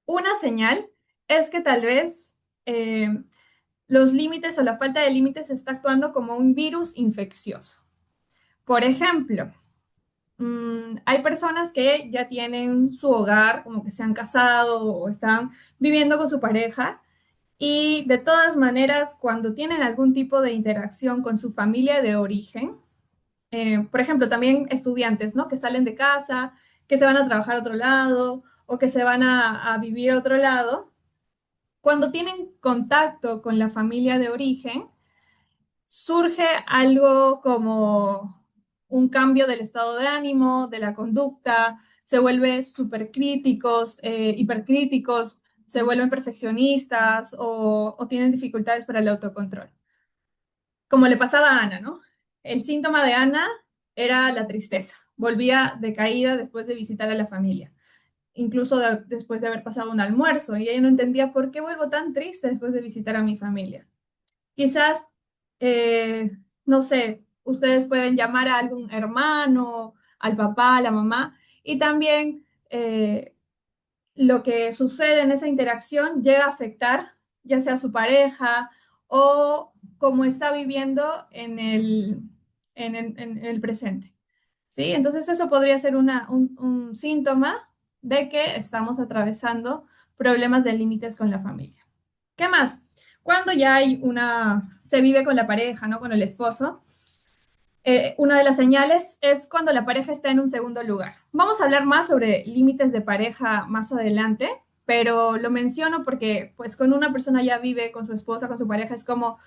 una señal es que tal vez eh, los límites o la falta de límites está actuando como un virus infeccioso. Por ejemplo, hay personas que ya tienen su hogar, como que se han casado o están viviendo con su pareja y de todas maneras, cuando tienen algún tipo de interacción con su familia de origen, por ejemplo, también estudiantes, ¿no? Que salen de casa, que se van a trabajar a otro lado o que se van a vivir a otro lado, cuando tienen contacto con la familia de origen, surge algo como un cambio del estado de ánimo, de la conducta, se vuelven súper críticos, hipercríticos, se vuelven perfeccionistas o tienen dificultades para el autocontrol. Como le pasaba a Ana, ¿no? El síntoma de Ana era la tristeza. Volvía decaída después de visitar a la familia, incluso después de haber pasado un almuerzo, y ella no entendía por qué vuelvo tan triste después de visitar a mi familia. Quizás, eh, no sé, ustedes pueden llamar a algún hermano, al papá, a la mamá, y también lo que sucede en esa interacción llega a afectar ya sea su pareja o cómo está viviendo en el presente. ¿Sí? Entonces eso podría ser un síntoma de que estamos atravesando problemas de límites con la familia. ¿Qué más? Cuando ya se vive con la pareja, ¿no? Con el esposo, una de las señales es cuando la pareja está en un segundo lugar. Vamos a hablar más sobre límites de pareja más adelante, pero lo menciono porque pues con una persona ya vive con su esposa, con su pareja, es como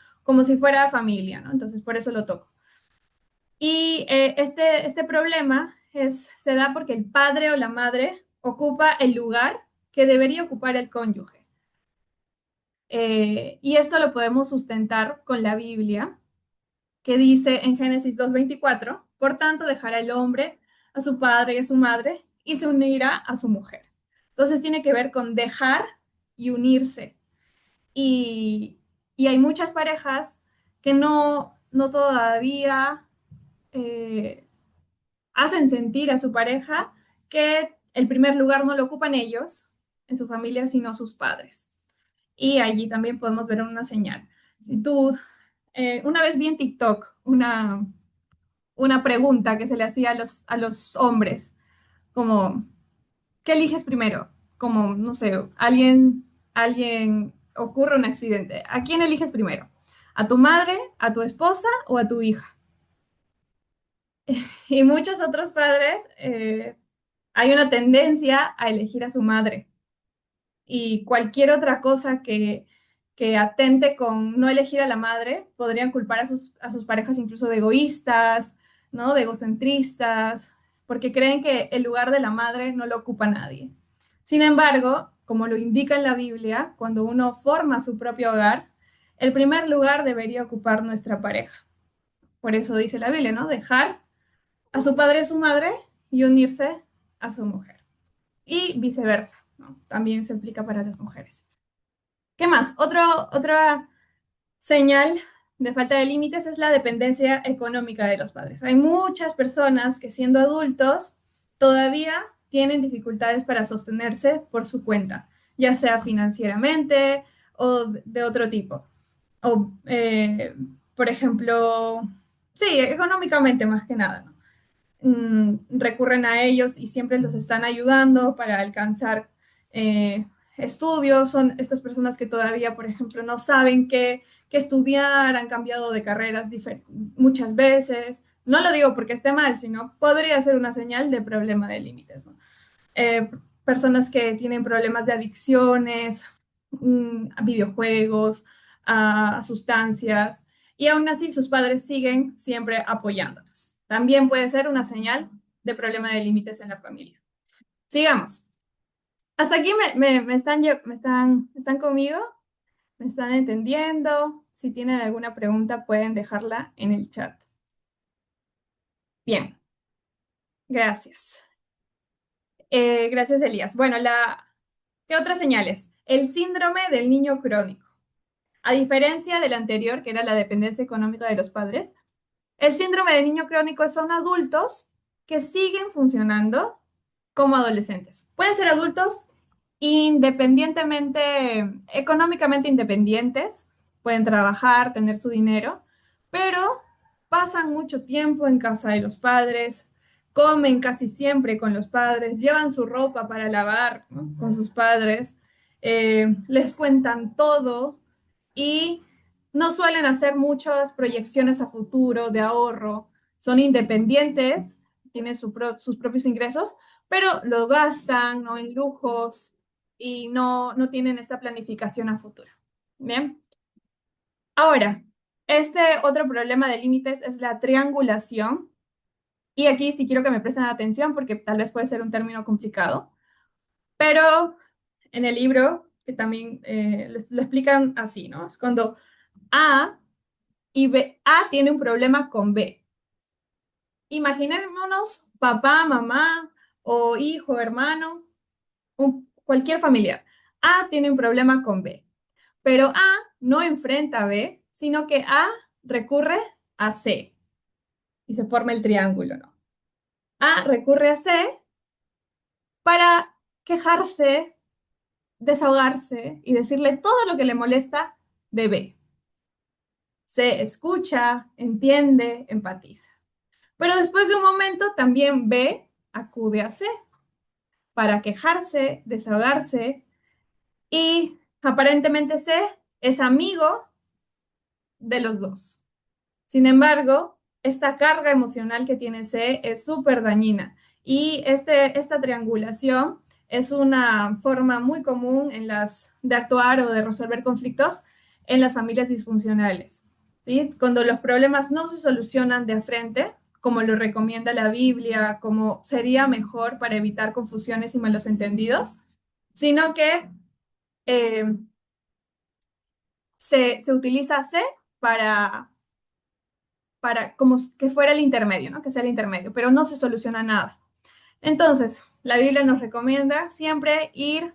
si fuera familia, ¿no? Entonces por eso lo toco. Y este problema se da porque el padre o la madre ocupa el lugar que debería ocupar el cónyuge. Y esto lo podemos sustentar con la Biblia, que dice en Génesis 2:24, por tanto dejará el hombre a su padre y a su madre y se unirá a su mujer. Entonces tiene que ver con dejar y unirse. Y, y hay muchas parejas que no todavía eh, hacen sentir a su pareja que el primer lugar no lo ocupan ellos en su familia, sino sus padres. Y allí también podemos ver una señal. Si tú, una vez vi en TikTok una pregunta que se le hacía a los hombres, como, ¿qué eliges primero? Como, no sé, alguien ocurre un accidente. ¿A quién eliges primero? ¿A tu madre, a tu esposa o a tu hija? Y muchos otros padres, hay una tendencia a elegir a su madre. Y cualquier otra cosa que atente con no elegir a la madre, podrían culpar a sus parejas incluso de egoístas, ¿no? De egocentristas, porque creen que el lugar de la madre no lo ocupa nadie. Sin embargo, como lo indica en la Biblia, cuando uno forma su propio hogar, el primer lugar debería ocupar nuestra pareja. Por eso dice la Biblia, ¿no? Dejar a su padre y a su madre y unirse a su mujer. Y viceversa, ¿no? También se aplica para las mujeres. ¿Qué más? Otra señal de falta de límites es la dependencia económica de los padres. Hay muchas personas que siendo adultos todavía tienen dificultades para sostenerse por su cuenta, ya sea financieramente o de otro tipo. O, por ejemplo, sí, económicamente más que nada, ¿no? recurren a ellos y siempre los están ayudando para alcanzar estudios. Son estas personas que todavía, por ejemplo, no saben qué estudiar, han cambiado de carreras muchas veces. No lo digo porque esté mal, sino podría ser una señal de problema de límites, ¿no? Eh, Personas que tienen problemas de adicciones, a videojuegos, a sustancias, y aún así sus padres siguen siempre apoyándolos. También puede ser una señal de problema de límites en la familia. Sigamos. Hasta aquí están conmigo, me están entendiendo. Si tienen alguna pregunta, pueden dejarla en el chat. Bien, gracias. Gracias, Elías. Bueno, ¿qué otras señales? El síndrome del niño crónico. A diferencia del anterior, que era la dependencia económica de los padres, el síndrome del niño crónico son adultos que siguen funcionando como adolescentes. Pueden ser adultos independientemente, económicamente independientes, pueden trabajar, tener su dinero, pero pasan mucho tiempo en casa de los padres, comen casi siempre con los padres, llevan su ropa para lavar, ¿no?, con sus padres, les cuentan todo y no suelen hacer muchas proyecciones a futuro de ahorro, son independientes, tienen sus propios ingresos, pero lo gastan, ¿no?, en lujos y no tienen esta planificación a futuro. Bien. Ahora, este otro problema de límites es la triangulación. Y aquí sí quiero que me presten atención porque tal vez puede ser un término complicado, pero en el libro, que también lo explican así, ¿no? Es cuando A y B, A tiene un problema con B. Imaginémonos papá, mamá o hijo, hermano, cualquier familiar. A tiene un problema con B, pero A no enfrenta a B, sino que A recurre a C y se forma el triángulo, ¿no? A recurre a C para quejarse, desahogarse y decirle todo lo que le molesta de B. C escucha, entiende, empatiza. Pero después de un momento también B acude a C para quejarse, desahogarse y aparentemente C es amigo de los dos. Sin embargo, esta carga emocional que tiene C es súper dañina y esta triangulación es una forma muy común de actuar o de resolver conflictos en las familias disfuncionales, ¿sí? Cuando los problemas no se solucionan de frente, como lo recomienda la Biblia, como sería mejor para evitar confusiones y malos entendidos, sino que eh, se utiliza C para como que fuera el intermedio, ¿no? Que sea el intermedio, pero no se soluciona nada. Entonces, la Biblia nos recomienda siempre ir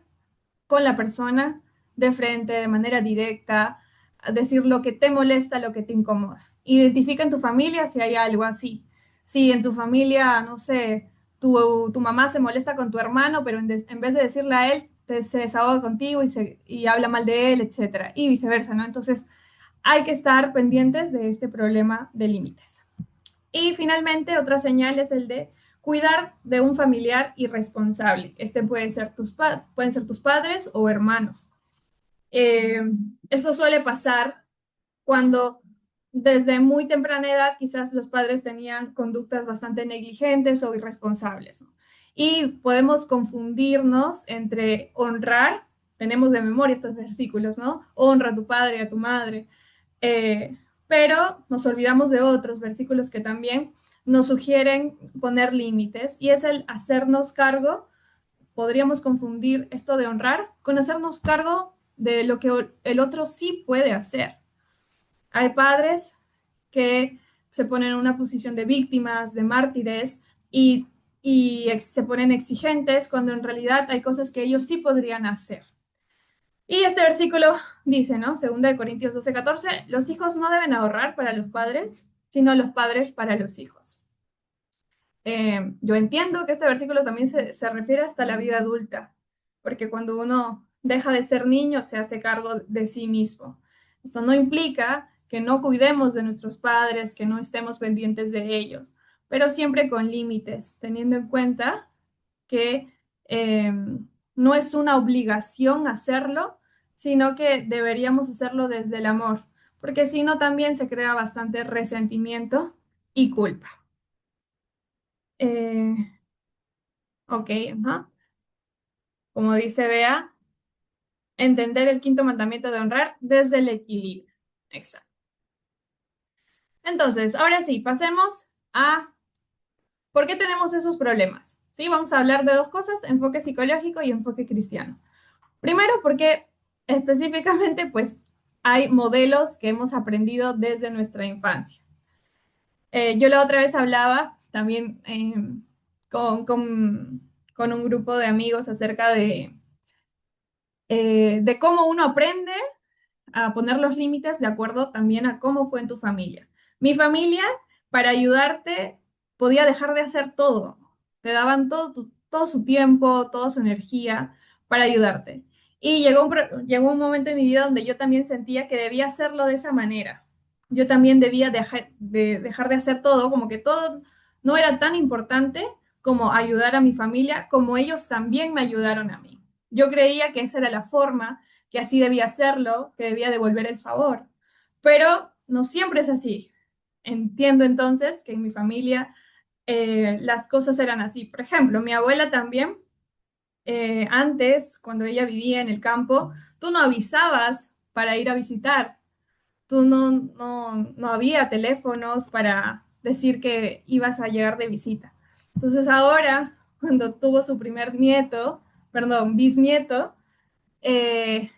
con la persona de frente, de manera directa, a decir lo que te molesta, lo que te incomoda. Identifica en tu familia si hay algo así. Si en tu familia, no sé, tu mamá se molesta con tu hermano, pero en vez de decirle a él, se desahoga contigo y habla mal de él, etcétera, y viceversa, ¿no? Entonces, hay que estar pendientes de este problema de límites. Y finalmente, otra señal es el de cuidar de un familiar irresponsable. Este pueden ser tus padres o hermanos. Esto suele pasar cuando desde muy temprana edad quizás los padres tenían conductas bastante negligentes o irresponsables, ¿no? Y podemos confundirnos entre honrar, tenemos de memoria estos versículos, ¿no? Honra a tu padre y a tu madre, pero nos olvidamos de otros versículos que también nos sugieren poner límites y es el hacernos cargo. Podríamos confundir esto de honrar con hacernos cargo de lo que el otro sí puede hacer. Hay padres que se ponen en una posición de víctimas, de mártires y se ponen exigentes cuando en realidad hay cosas que ellos sí podrían hacer. Y este versículo dice, ¿no? 2 Corintios 12:14, los hijos no deben ahorrar para los padres, sino los padres para los hijos. Yo entiendo que este versículo también se refiere hasta la vida adulta, porque cuando uno deja de ser niño se hace cargo de sí mismo. Esto no implica que no cuidemos de nuestros padres, que no estemos pendientes de ellos, pero siempre con límites, teniendo en cuenta que no es una obligación hacerlo, sino que deberíamos hacerlo desde el amor, porque si no también se crea bastante resentimiento y culpa. Eh, ok, ajá. Como dice Bea, entender el quinto mandamiento de honrar desde el equilibrio. Exacto. Entonces, ahora sí, pasemos a por qué tenemos esos problemas. ¿Sí? Vamos a hablar de dos cosas, enfoque psicológico y enfoque cristiano. Primero, porque específicamente, pues, hay modelos que hemos aprendido desde nuestra infancia. Yo la otra vez hablaba también con, con un grupo de amigos acerca de cómo uno aprende a poner los límites de acuerdo también a cómo fue en tu familia. Mi familia, para ayudarte, podía dejar de hacer todo. Te daban todo su tiempo, toda su energía para ayudarte. Y llegó un momento en mi vida donde yo también sentía que debía hacerlo de esa manera. Yo también debía dejar de hacer todo, como que todo no era tan importante como ayudar a mi familia, como ellos también me ayudaron a mí. Yo creía que esa era la forma, que así debía hacerlo, que debía devolver el favor. Pero no siempre es así. Entiendo entonces que en mi familia las cosas eran así. Por ejemplo, mi abuela también, antes, cuando ella vivía en el campo, tú no avisabas para ir a visitar. Tú no había teléfonos para decir que ibas a llegar de visita. Entonces ahora, cuando tuvo su primer nieto, perdón, bisnieto, eh,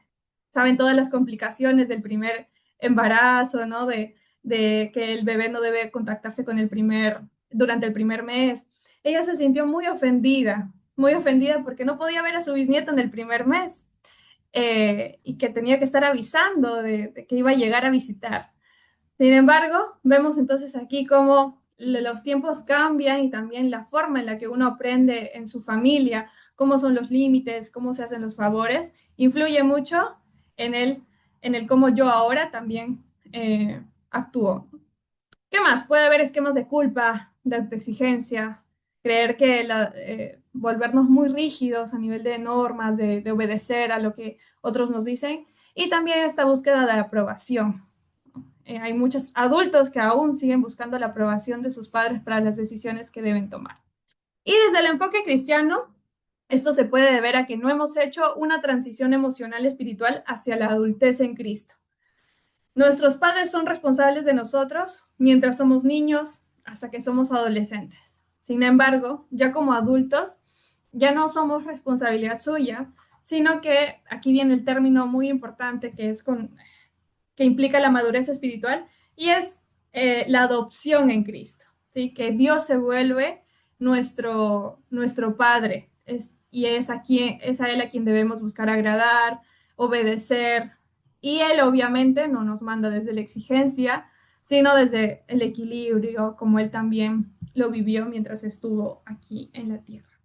saben todas las complicaciones del primer embarazo, ¿no? De que el bebé no debe contactarse con durante el primer mes. Ella se sintió muy ofendida porque no podía ver a su bisnieto en el primer mes y que tenía que estar avisando de que iba a llegar a visitar. Sin embargo, vemos entonces aquí cómo los tiempos cambian y también la forma en la que uno aprende en su familia, cómo son los límites, cómo se hacen los favores, influye mucho en el cómo yo ahora también actúo. ¿Qué más? Puede haber esquemas de culpa, de autoexigencia, creer que volvernos muy rígidos a nivel de normas, de obedecer a lo que otros nos dicen, y también esta búsqueda de aprobación. Hay muchos adultos que aún siguen buscando la aprobación de sus padres para las decisiones que deben tomar. Y desde el enfoque cristiano, esto se puede deber a que no hemos hecho una transición emocional espiritual hacia la adultez en Cristo. Nuestros padres son responsables de nosotros mientras somos niños hasta que somos adolescentes. Sin embargo, ya como adultos, ya no somos responsabilidad suya, sino que aquí viene el término muy importante que implica la madurez espiritual y es la adopción en Cristo, ¿sí? Que Dios se vuelve nuestro Padre y es a Él a quien debemos buscar agradar, obedecer, y Él obviamente no nos manda desde la exigencia, sino desde el equilibrio, como Él también lo vivió mientras estuvo aquí en la tierra.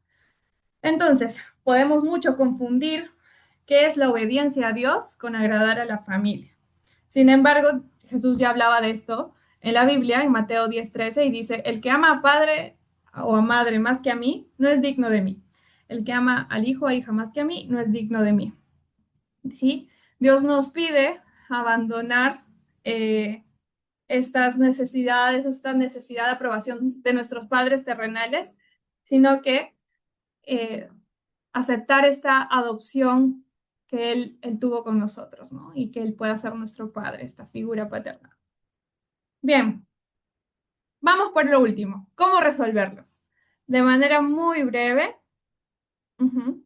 Entonces, podemos mucho confundir qué es la obediencia a Dios con agradar a la familia. Sin embargo, Jesús ya hablaba de esto en la Biblia, en Mateo 10:13, y dice, el que ama a padre o a madre más que a mí, no es digno de mí. El que ama al hijo o hija más que a mí, no es digno de mí. ¿Sí? Dios nos pide abandonar estas necesidades, esta necesidad de aprobación de nuestros padres terrenales, sino que eh, aceptar esta adopción que él tuvo con nosotros, ¿no? Y que Él pueda ser nuestro Padre, esta figura paterna. Bien, vamos por lo último. ¿Cómo resolverlos? De manera muy breve. uh-huh.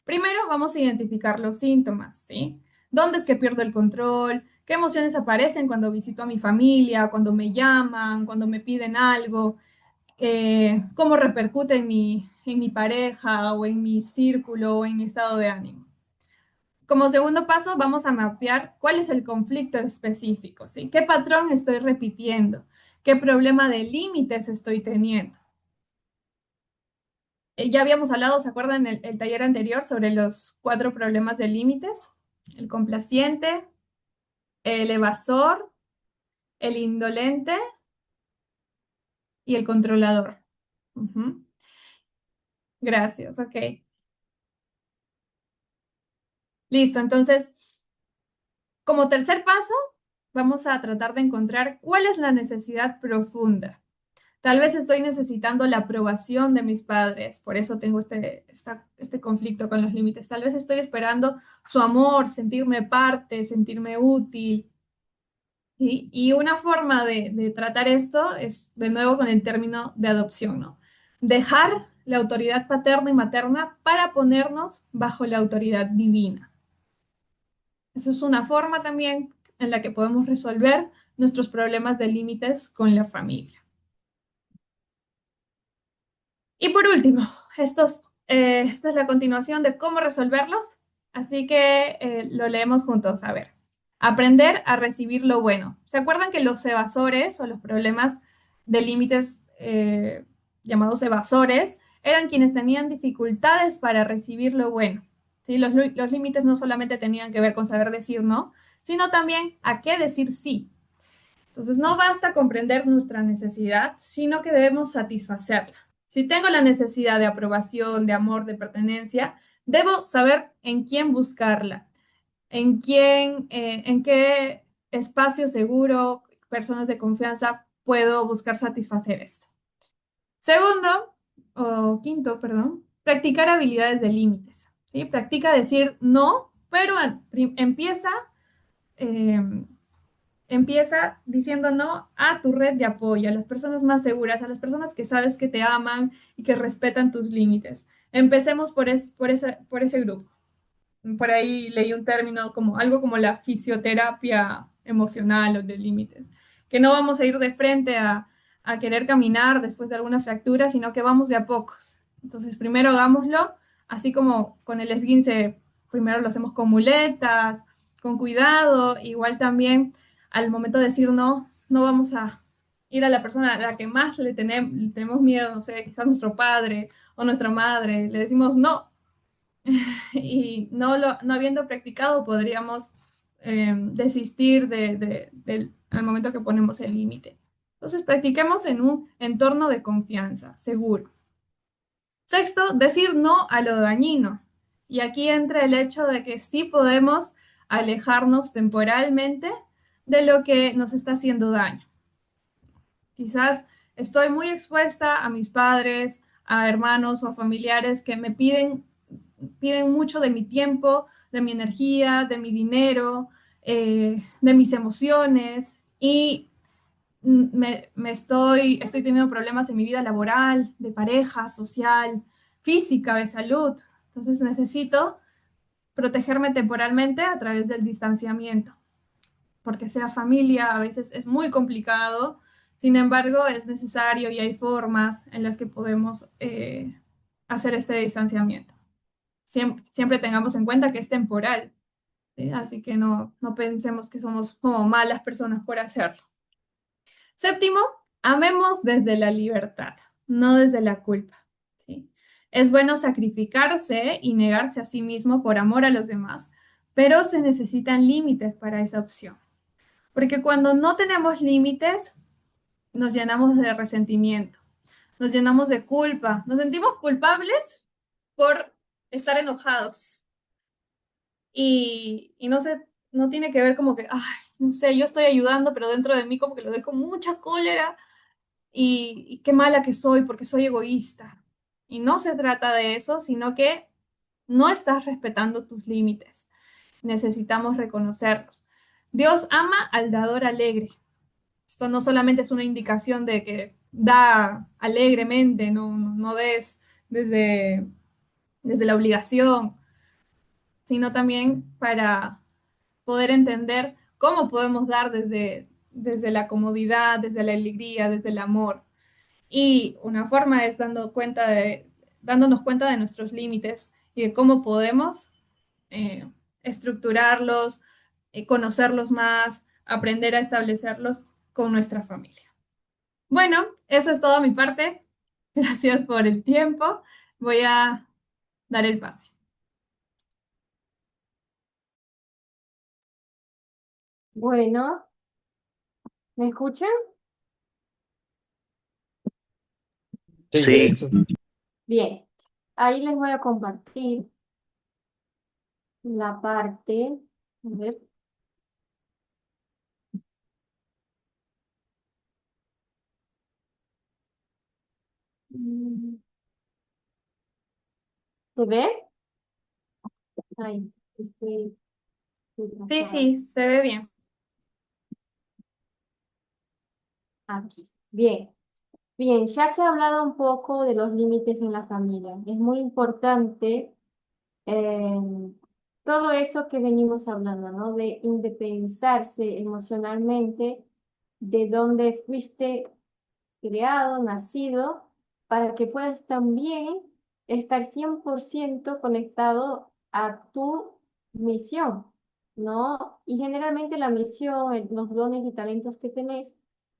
Primero vamos a identificar los síntomas, ¿sí? ¿Dónde es que pierdo el control? ¿Qué emociones aparecen cuando visito a mi familia, cuando me llaman, cuando me piden algo? ¿Cómo repercute en mi pareja o en mi círculo o en mi estado de ánimo? Como segundo paso, vamos a mapear cuál es el conflicto específico, ¿sí? ¿Qué patrón estoy repitiendo? ¿Qué problema de límites estoy teniendo? Ya habíamos hablado, ¿se acuerdan el taller anterior sobre los 4 problemas de límites? El complaciente, el evasor, el indolente y el controlador. Ujú. Gracias, ok. Listo, entonces, como tercer paso, vamos a tratar de encontrar cuál es la necesidad profunda. Tal vez estoy necesitando la aprobación de mis padres, por eso tengo este conflicto con los límites. Tal vez estoy esperando su amor, sentirme parte, sentirme útil. ¿Sí? Y una forma de tratar esto es, de nuevo, con el término de adopción, ¿no? Dejar la autoridad paterna y materna para ponernos bajo la autoridad divina. Eso es una forma también en la que podemos resolver nuestros problemas de límites con la familia. Y por último, esta es la continuación de cómo resolverlos, así que lo leemos juntos. A ver, aprender a recibir lo bueno. ¿Se acuerdan que los evasores o los problemas de límites llamados evasores eran quienes tenían dificultades para recibir lo bueno? ¿Sí? Los límites no solamente tenían que ver con saber decir no, sino también a qué decir sí. Entonces, no basta comprender nuestra necesidad, sino que debemos satisfacerla. Si tengo la necesidad de aprobación, de amor, de pertenencia, debo saber en quién buscarla, en qué espacio seguro, personas de confianza puedo buscar satisfacer esto. Segundo, o quinto, perdón, practicar habilidades de límites. ¿Sí? Practica decir no, pero empieza eh, empieza diciendo no a tu red de apoyo, a las personas más seguras, a las personas que sabes que te aman y que respetan tus límites. Empecemos por ese grupo. Por ahí leí un término como algo como la fisioterapia emocional o de límites, que no vamos a ir de frente a querer caminar después de alguna fractura, sino que vamos de a pocos. Entonces, primero hagámoslo, así como con el esguince, primero lo hacemos con muletas, con cuidado, igual también al momento de decir no, no vamos a ir a la persona a la que más le tenemos miedo, no sé, quizás nuestro padre o nuestra madre, le decimos no, y no habiendo practicado podríamos desistir al momento que ponemos el límite. Entonces, practiquemos en un entorno de confianza, seguro. Sexto, decir no a lo dañino. Y aquí entra el hecho de que sí podemos alejarnos temporalmente de lo que nos está haciendo daño. Quizás estoy muy expuesta a mis padres, a hermanos o a familiares que me piden mucho de mi tiempo, de mi energía, de mi dinero, de mis emociones y estoy teniendo problemas en mi vida laboral, de pareja, social, física, de salud. Entonces necesito protegerme temporalmente a través del distanciamiento, porque sea familia a veces es muy complicado, sin embargo es necesario y hay formas en las que podemos hacer este distanciamiento. Siempre tengamos en cuenta que es temporal, ¿sí? Así que no pensemos que somos como malas personas por hacerlo. Séptimo, amemos desde la libertad, no desde la culpa, ¿sí? Es bueno sacrificarse y negarse a sí mismo por amor a los demás, pero se necesitan límites para esa opción. Porque cuando no tenemos límites, nos llenamos de resentimiento, nos llenamos de culpa, nos sentimos culpables por estar enojados. Y no sé, no tiene que ver como que, ay, no sé, yo estoy ayudando, pero dentro de mí como que lo doy con mucha cólera y qué mala que soy porque soy egoísta. Y no se trata de eso, sino que no estás respetando tus límites. Necesitamos reconocerlos. Dios ama al dador alegre. Esto no solamente es una indicación de que da alegremente, no des desde, desde la obligación, sino también para poder entender cómo podemos dar desde la comodidad, desde la alegría, desde el amor. Y una forma es dándonos cuenta de nuestros límites y de cómo podemos eh, estructurarlos, conocerlos más, aprender a establecerlos con nuestra familia. Bueno, eso es todo de mi parte. Gracias por el tiempo. Voy a dar el pase. Bueno, ¿me escuchan? Sí, Sí, eso es... Bien, ahí les voy a compartir la parte, a ver, mm, ¿se ve? Ay, estoy Sí, trazada. sí, se ve bien. Aquí. Bien, bien, ya que he hablado un poco de los límites en la familia, es muy importante eh, todo eso que venimos hablando, ¿no? De independizarse emocionalmente de donde fuiste creado, nacido, para que puedas también estar 100% conectado a tu misión, ¿no? Y generalmente la misión, los dones y talentos que tenés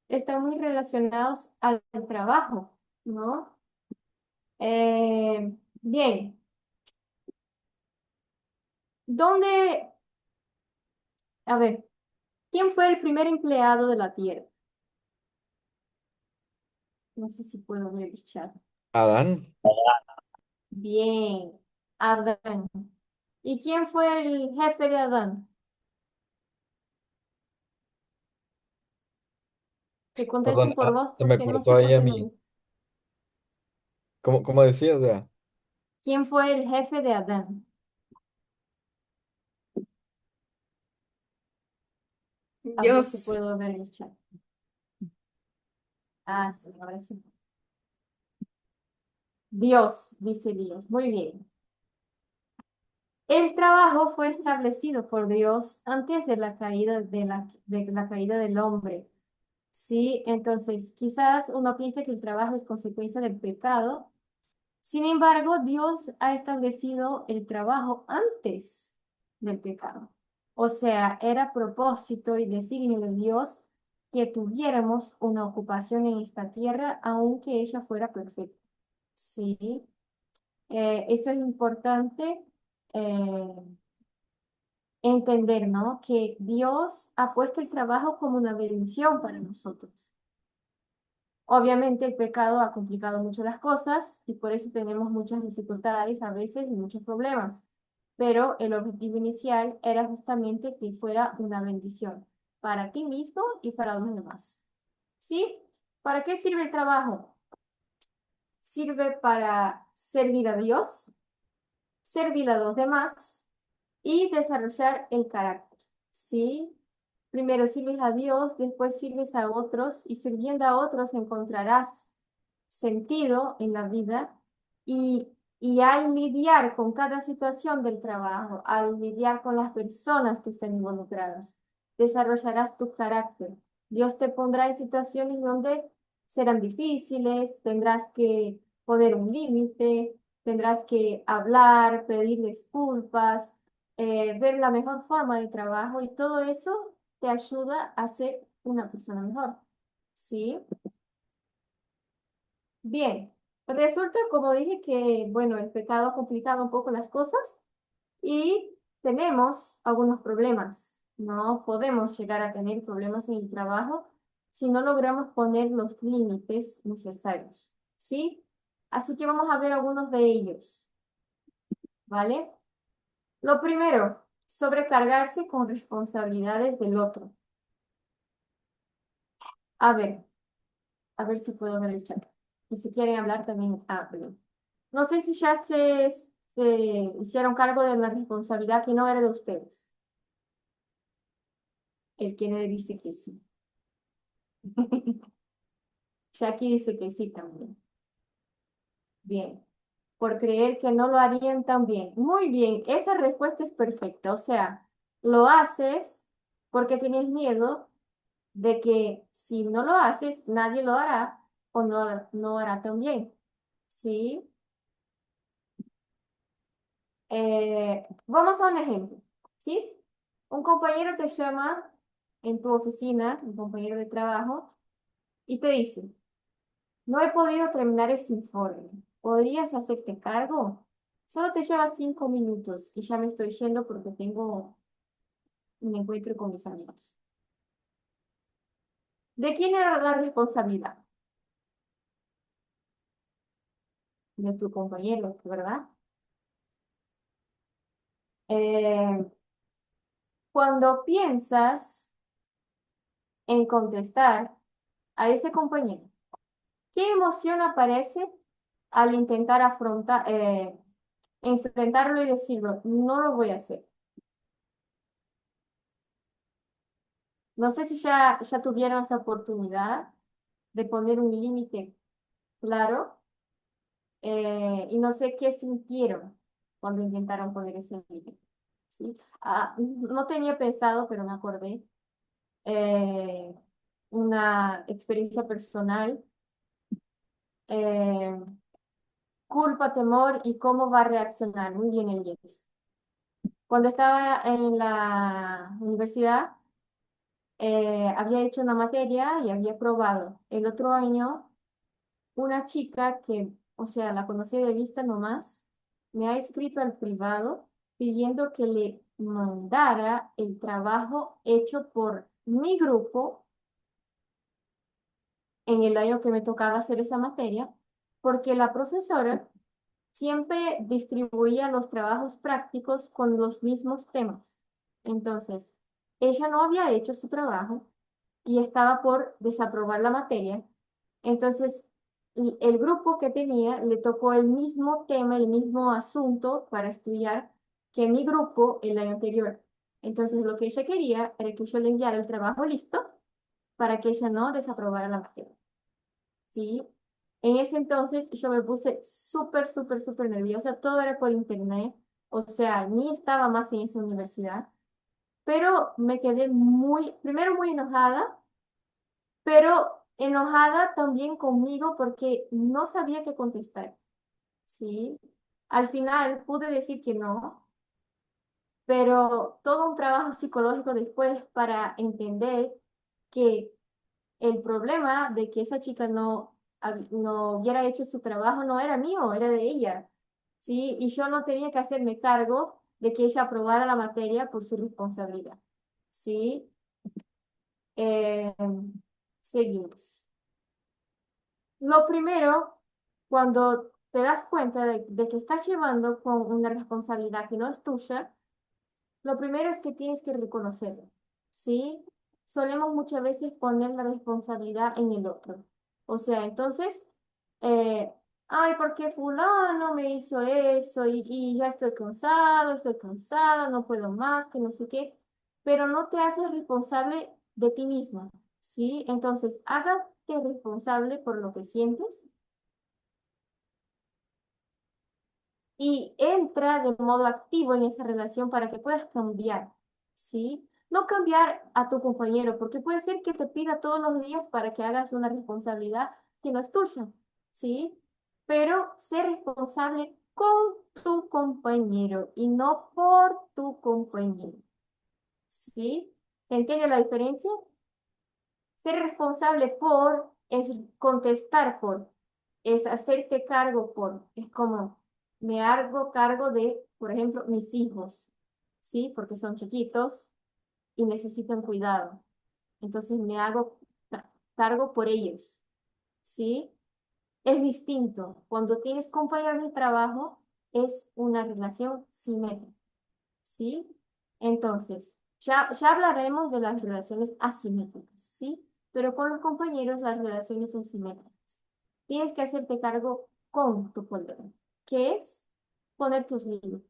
están muy relacionados al trabajo, ¿no? Bien, ¿dónde, a ver, quién fue el primer empleado de la Tierra? No sé si puedo ver el chat. Adán, Bien, Adán. ¿Y quién fue el jefe de Adán? Te perdón, contesto por vos se me porque no cortó sé ahí por a qué no mí. vi. ¿Cómo decías, vea? ¿Quién fue el jefe de Adán? A ver si Dios. puedo ver el chat. Ah, sí, ahora sí. Dios, dice Dios. Muy bien. El trabajo fue establecido por Dios antes de la caída de la caída del hombre. Sí, entonces quizás uno piense que el trabajo es consecuencia del pecado. Sin embargo, Dios ha establecido el trabajo antes del pecado. O sea, era propósito y designio de Dios que tuviéramos una ocupación en esta tierra, aunque ella fuera perfecta. Sí, eso es importante eh, entender, ¿no? Que Dios ha puesto el trabajo como una bendición para nosotros. Obviamente el pecado ha complicado mucho las cosas y por eso tenemos muchas dificultades a veces y muchos problemas. Pero el objetivo inicial era justamente que fuera una bendición para ti mismo y para los demás. ¿Sí? ¿Para qué sirve el trabajo? Sirve para servir a Dios, servir a los demás y desarrollar el carácter. ¿Sí? Primero sirves a Dios, después sirves a otros y sirviendo a otros encontrarás sentido en la vida y, y al lidiar con cada situación del trabajo, al lidiar con las personas que están involucradas, desarrollarás tu carácter. Dios te pondrá en situaciones donde serán difíciles, tendrás que poner un límite, tendrás que hablar, pedir disculpas, ver la mejor forma de trabajo y todo eso te ayuda a ser una persona mejor. ¿Sí? Bien, resulta, como dije, que, bueno, el pecado ha complicado un poco las cosas y tenemos algunos problemas. No podemos llegar a tener problemas en el trabajo si no logramos poner los límites necesarios, ¿sí? Así que vamos a ver algunos de ellos, ¿vale? Lo primero, sobrecargarse con responsabilidades del otro. A ver, a ver si puedo ver el chat. Y si quieren hablar también, hablen. No sé si ya se hicieron cargo de una responsabilidad que no era de ustedes. El que dice que sí. Jackie dice que sí también. Bien. Por creer que no lo harían tan bien. Muy bien, esa respuesta es perfecta. O sea, lo haces porque tienes miedo de que si no lo haces, nadie lo hará o no hará tan bien. ¿Sí? Vamos a un ejemplo, ¿sí? Un compañero te llama en tu oficina, un compañero de trabajo, y te dice, no he podido terminar ese informe. ¿Podrías hacerte cargo? Solo te lleva 5 minutos y ya me estoy yendo porque tengo un encuentro con mis amigos. ¿De quién era la responsabilidad? de tu compañero, ¿verdad? Eh, Cuando piensas en contestar a ese compañero, ¿qué emoción aparece al intentar enfrentarlo y decirlo, no lo voy a hacer? No sé si ya tuvieron esa oportunidad de poner un límite claro, y no sé qué sintieron cuando intentaron poner ese límite. ¿Sí? No tenía pensado, pero me acordé, eh, una experiencia personal, eh, culpa, temor y cómo va a reaccionar. Muy bien, Elías. Cuando estaba en la universidad, había hecho una materia y había probado. El otro año, una chica que, o sea, la conocí de vista nomás, me ha escrito al privado pidiendo que le mandara el trabajo hecho por mi grupo en el año que me tocaba hacer esa materia, porque la profesora siempre distribuía los trabajos prácticos con los mismos temas. Entonces, ella no había hecho su trabajo y estaba por desaprobar la materia. Entonces, y el grupo que tenía le tocó el mismo tema, el mismo asunto para estudiar que mi grupo el año anterior. Entonces, lo que ella quería era que yo le enviara el trabajo listo para que ella no desaprobara la materia. ¿Sí? En ese entonces yo me puse súper, súper, súper nerviosa. Todo era por internet. O sea, ni estaba más en esa universidad. Pero me quedé primero muy enojada, pero enojada también conmigo porque no sabía qué contestar, ¿sí? Al final pude decir que no, pero todo un trabajo psicológico después para entender que el problema de que esa chica no hubiera hecho su trabajo no era mío, era de ella, ¿sí? Y yo no tenía que hacerme cargo de que ella aprobara la materia por su responsabilidad, ¿sí? Eh, Seguimos. Lo primero, cuando te das cuenta de que estás llevando con una responsabilidad que no es tuya, lo primero es que tienes que reconocerlo, ¿sí? Solemos muchas veces poner la responsabilidad en el otro. O sea, entonces, eh, ay, ¿por qué fulano me hizo eso? Y ya estoy cansada, no puedo más, que no sé qué. Pero no te haces responsable de ti misma, ¿sí? Entonces, hágate responsable por lo que sientes y entra de modo activo en esa relación para que puedas cambiar, ¿sí? No cambiar a tu compañero, porque puede ser que te pida todos los días para que hagas una responsabilidad que no es tuya, ¿sí? Pero ser responsable con tu compañero y no por tu compañero, ¿sí? ¿Se entiende la diferencia? Ser responsable por es contestar es hacerte cargo es como me hago cargo de, por ejemplo, mis hijos, ¿sí? Porque son chiquitos y necesitan cuidado. Entonces me hago cargo por ellos, ¿sí? Es distinto. Cuando tienes compañeros de trabajo, es una relación simétrica, ¿sí? Entonces, ya hablaremos de las relaciones asimétricas, ¿sí? Pero con los compañeros las relaciones son simétricas. Tienes que hacerte cargo con tu colega, que es poner tus límites,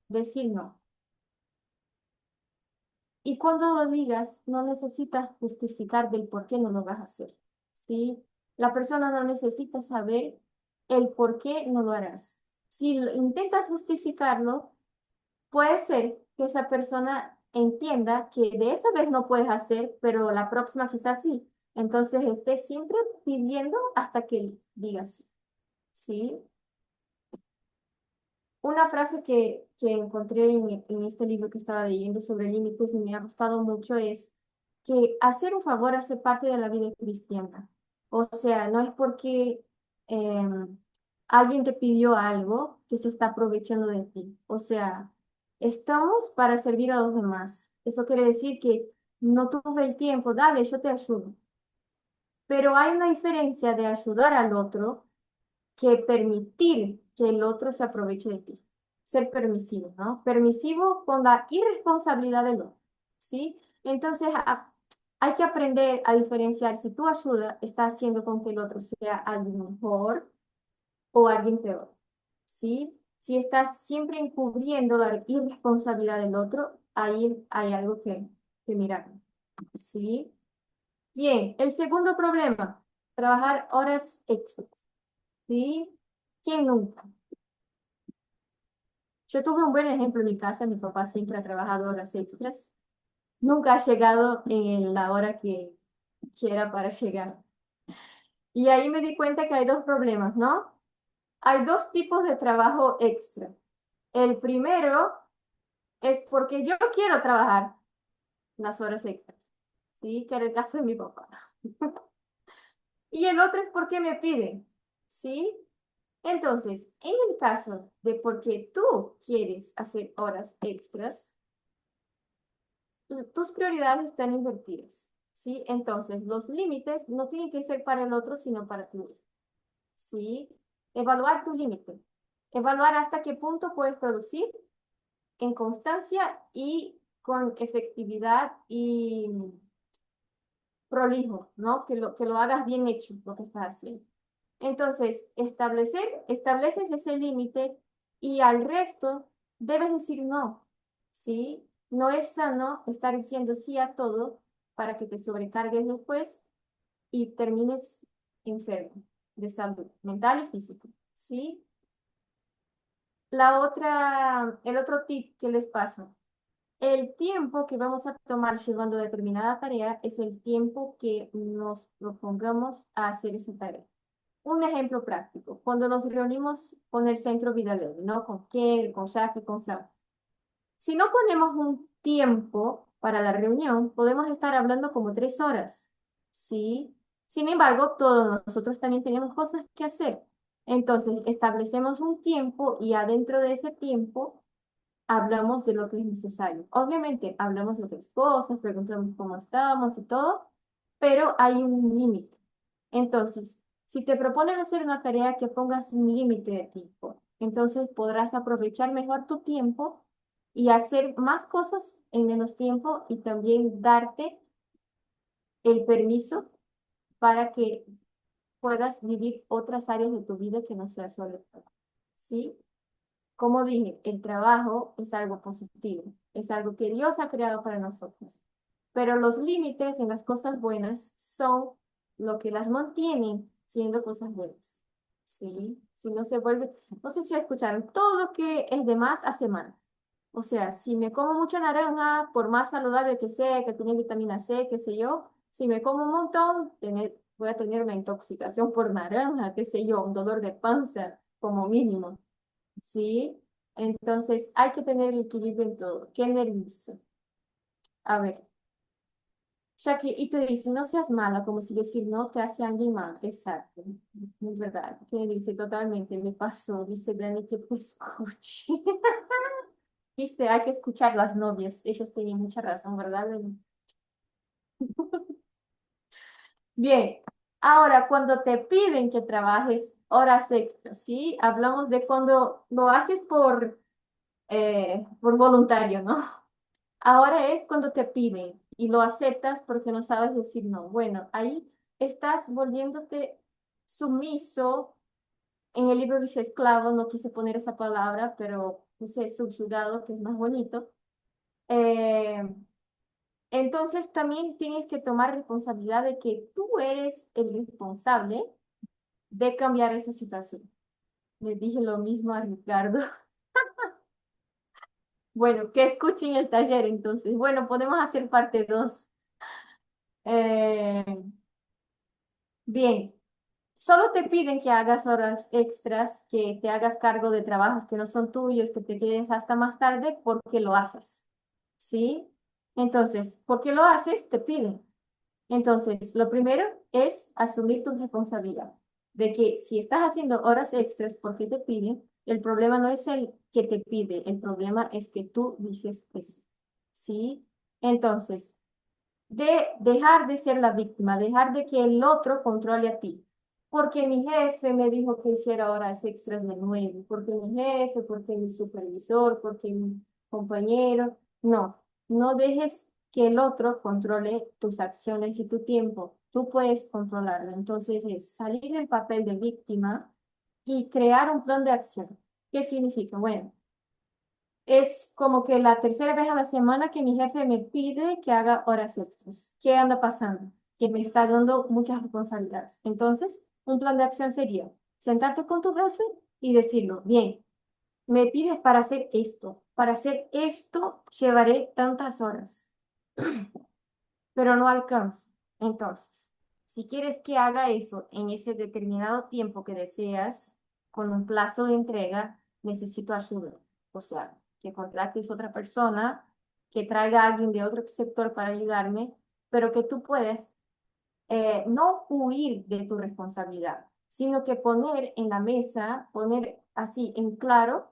decir no. Y cuando lo digas, no necesitas justificar del por qué no lo vas a hacer, ¿sí? La persona no necesita saber el por qué no lo harás. Si intentas justificarlo, puede ser que esa persona entienda que de esa vez no puedes hacer, pero la próxima quizás sí. Entonces esté siempre pidiendo hasta que diga sí. ¿Sí? Una frase que encontré en este libro que estaba leyendo sobre límites y me ha gustado mucho es que hacer un favor hace parte de la vida cristiana. O sea, no es porque alguien te pidió algo que se está aprovechando de ti. O sea, estamos para servir a los demás. Eso quiere decir que no tuve el tiempo, dale, yo te ayudo. Pero hay una diferencia de ayudar al otro que permitir que el otro se aproveche de ti. Ser permisivo, ¿no? Permisivo con la irresponsabilidad del otro, ¿sí? Entonces, hay que aprender a diferenciar si tu ayuda está haciendo con que el otro sea alguien mejor o alguien peor, ¿sí? Si estás siempre encubriendo la irresponsabilidad del otro, ahí hay algo que mirar, ¿sí? Bien, el segundo problema, trabajar horas extras, ¿sí? ¿Quién nunca? Yo tuve un buen ejemplo en mi casa, mi papá siempre ha trabajado horas extras, nunca ha llegado en la hora que era para llegar. Y ahí me di cuenta que hay dos problemas, ¿no? Hay dos tipos de trabajo extra. El primero es porque yo quiero trabajar las horas extras, ¿sí? Que era el caso de mi papá. Y el otro es porque me piden, ¿sí? Entonces, en el caso de porque tú quieres hacer horas extras, tus prioridades están invertidas, ¿sí? Entonces, los límites no tienen que ser para el otro, sino para ti mismo, ¿sí? Evaluar tu límite. Evaluar hasta qué punto puedes producir en constancia y con efectividad y prolijo, ¿no? Que lo hagas bien hecho, lo que estás haciendo. Entonces, estableces ese límite y al resto debes decir no, ¿sí? No es sano estar diciendo sí a todo para que te sobrecargues después y termines enfermo de salud mental y física, ¿sí? El otro tip que les paso. El tiempo que vamos a tomar llevando determinada tarea es el tiempo que nos propongamos a hacer esa tarea. Un ejemplo práctico, cuando nos reunimos con el Centro Vida Leve, ¿no? Con Kel, con Jackie, con Sam. Si no ponemos un tiempo para la reunión, podemos estar hablando como 3 horas, ¿sí? Sin embargo, todos nosotros también tenemos cosas que hacer. Entonces, establecemos un tiempo y adentro de ese tiempo hablamos de lo que es necesario. Obviamente, hablamos de otras cosas, preguntamos cómo estamos y todo, pero hay un límite. Entonces, si te propones hacer una tarea que pongas un límite de tiempo, entonces podrás aprovechar mejor tu tiempo y hacer más cosas en menos tiempo y también darte el permiso para que puedas vivir otras áreas de tu vida que no sea solo el trabajo. ¿Sí? Como dije, el trabajo es algo positivo, es algo que Dios ha creado para nosotros. Pero los límites en las cosas buenas son lo que las mantienen siendo cosas buenas. ¿Sí? Si no se vuelve, no sé si escucharon, todo lo que es de más hace mal. O sea, si me como mucha naranja, por más saludable que sea, que tiene vitamina C, qué sé yo, si me como un montón, voy a tener una intoxicación por naranja, qué sé yo, un dolor de panza como mínimo. ¿Sí? Entonces hay que tener el equilibrio en todo. ¿Qué nervioso? A ver, Jackie, y te dice, no seas mala, como si decir no te hace alguien mal. Exacto, es verdad. ¿Qué dice? Totalmente, me pasó. Dice Dani que te escuche. Viste, hay que escuchar las novias. Ellas tenían mucha razón, ¿verdad, Dani? Bien, ahora cuando te piden que trabajes horas extras, ¿sí? Hablamos de cuando lo haces por voluntario, ¿no? Ahora es cuando te piden y lo aceptas porque no sabes decir no. Bueno, ahí estás volviéndote sumiso. En el libro dice esclavo, no quise poner esa palabra, pero puse subyugado, que es más bonito. Eh, entonces también tienes que tomar responsabilidad de que tú eres el responsable de cambiar esa situación. Le dije lo mismo a Ricardo. Bueno, que escuchen el taller entonces. Bueno, podemos hacer parte 2. Bien, solo te piden que hagas horas extras, que te hagas cargo de trabajos que no son tuyos, que te quedes hasta más tarde porque lo haces, ¿sí? Entonces, porque lo haces, te piden. Entonces, lo primero es asumir tu responsabilidad de que si estás haciendo horas extras porque te piden, el problema no es el que te pide, el problema es que tú dices eso, ¿sí? Entonces, de dejar de ser la víctima, dejar de que el otro controle a ti. porque mi jefe me dijo que hiciera horas extras de nuevo, porque mi jefe, porque mi supervisor, porque mi compañero. No, no dejes que el otro controle tus acciones y tu tiempo. Tú puedes controlarlo. Entonces es salir del papel de víctima y crear un plan de acción. ¿Qué significa? Bueno, es como que la tercera vez a la semana que mi jefe me pide que haga horas extras. ¿Qué anda pasando? Que me está dando muchas responsabilidades. Entonces, un plan de acción sería sentarte con tu jefe y decirlo, bien, me pides para hacer esto. Para hacer esto llevaré tantas horas, pero no alcanzo. Entonces, si quieres que haga eso en ese determinado tiempo que deseas, con un plazo de entrega, necesito ayuda. O sea, que contrates otra persona, que traiga a alguien de otro sector para ayudarme, pero que tú puedas no huir de tu responsabilidad, sino que poner en la mesa, poner así en claro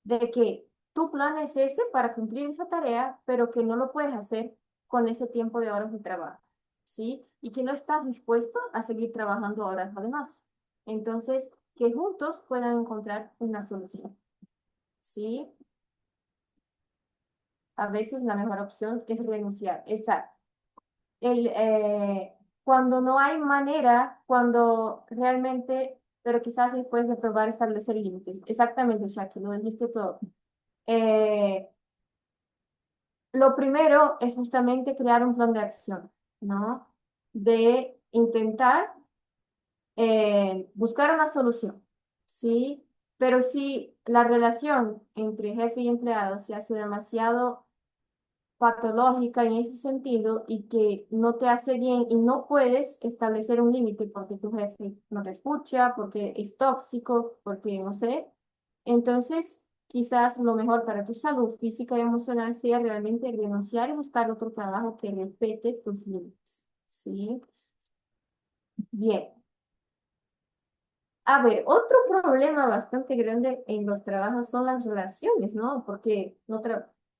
de que tu plan es ese para cumplir esa tarea, pero que no lo puedes hacer con ese tiempo de horas de trabajo, ¿sí? Y que no estás dispuesto a seguir trabajando horas además. Entonces, que juntos puedan encontrar una solución, ¿sí? A veces la mejor opción es renunciar. Exacto. El, cuando no hay manera, cuando realmente, pero quizás después de probar establecer límites. Exactamente, Shaki, lo dijiste todo. Eh, Lo primero es justamente crear un plan de acción, ¿no? De intentar buscar una solución, ¿sí? Pero si la relación entre jefe y empleado se hace demasiado patológica en ese sentido y que no te hace bien y no puedes establecer un límite porque tu jefe no te escucha, porque es tóxico, porque no sé, entonces quizás lo mejor para tu salud física y emocional sea realmente renunciar y buscar otro trabajo que respete tus límites. ¿Sí? Bien. A ver, otro problema bastante grande en los trabajos son las relaciones, ¿no? Porque no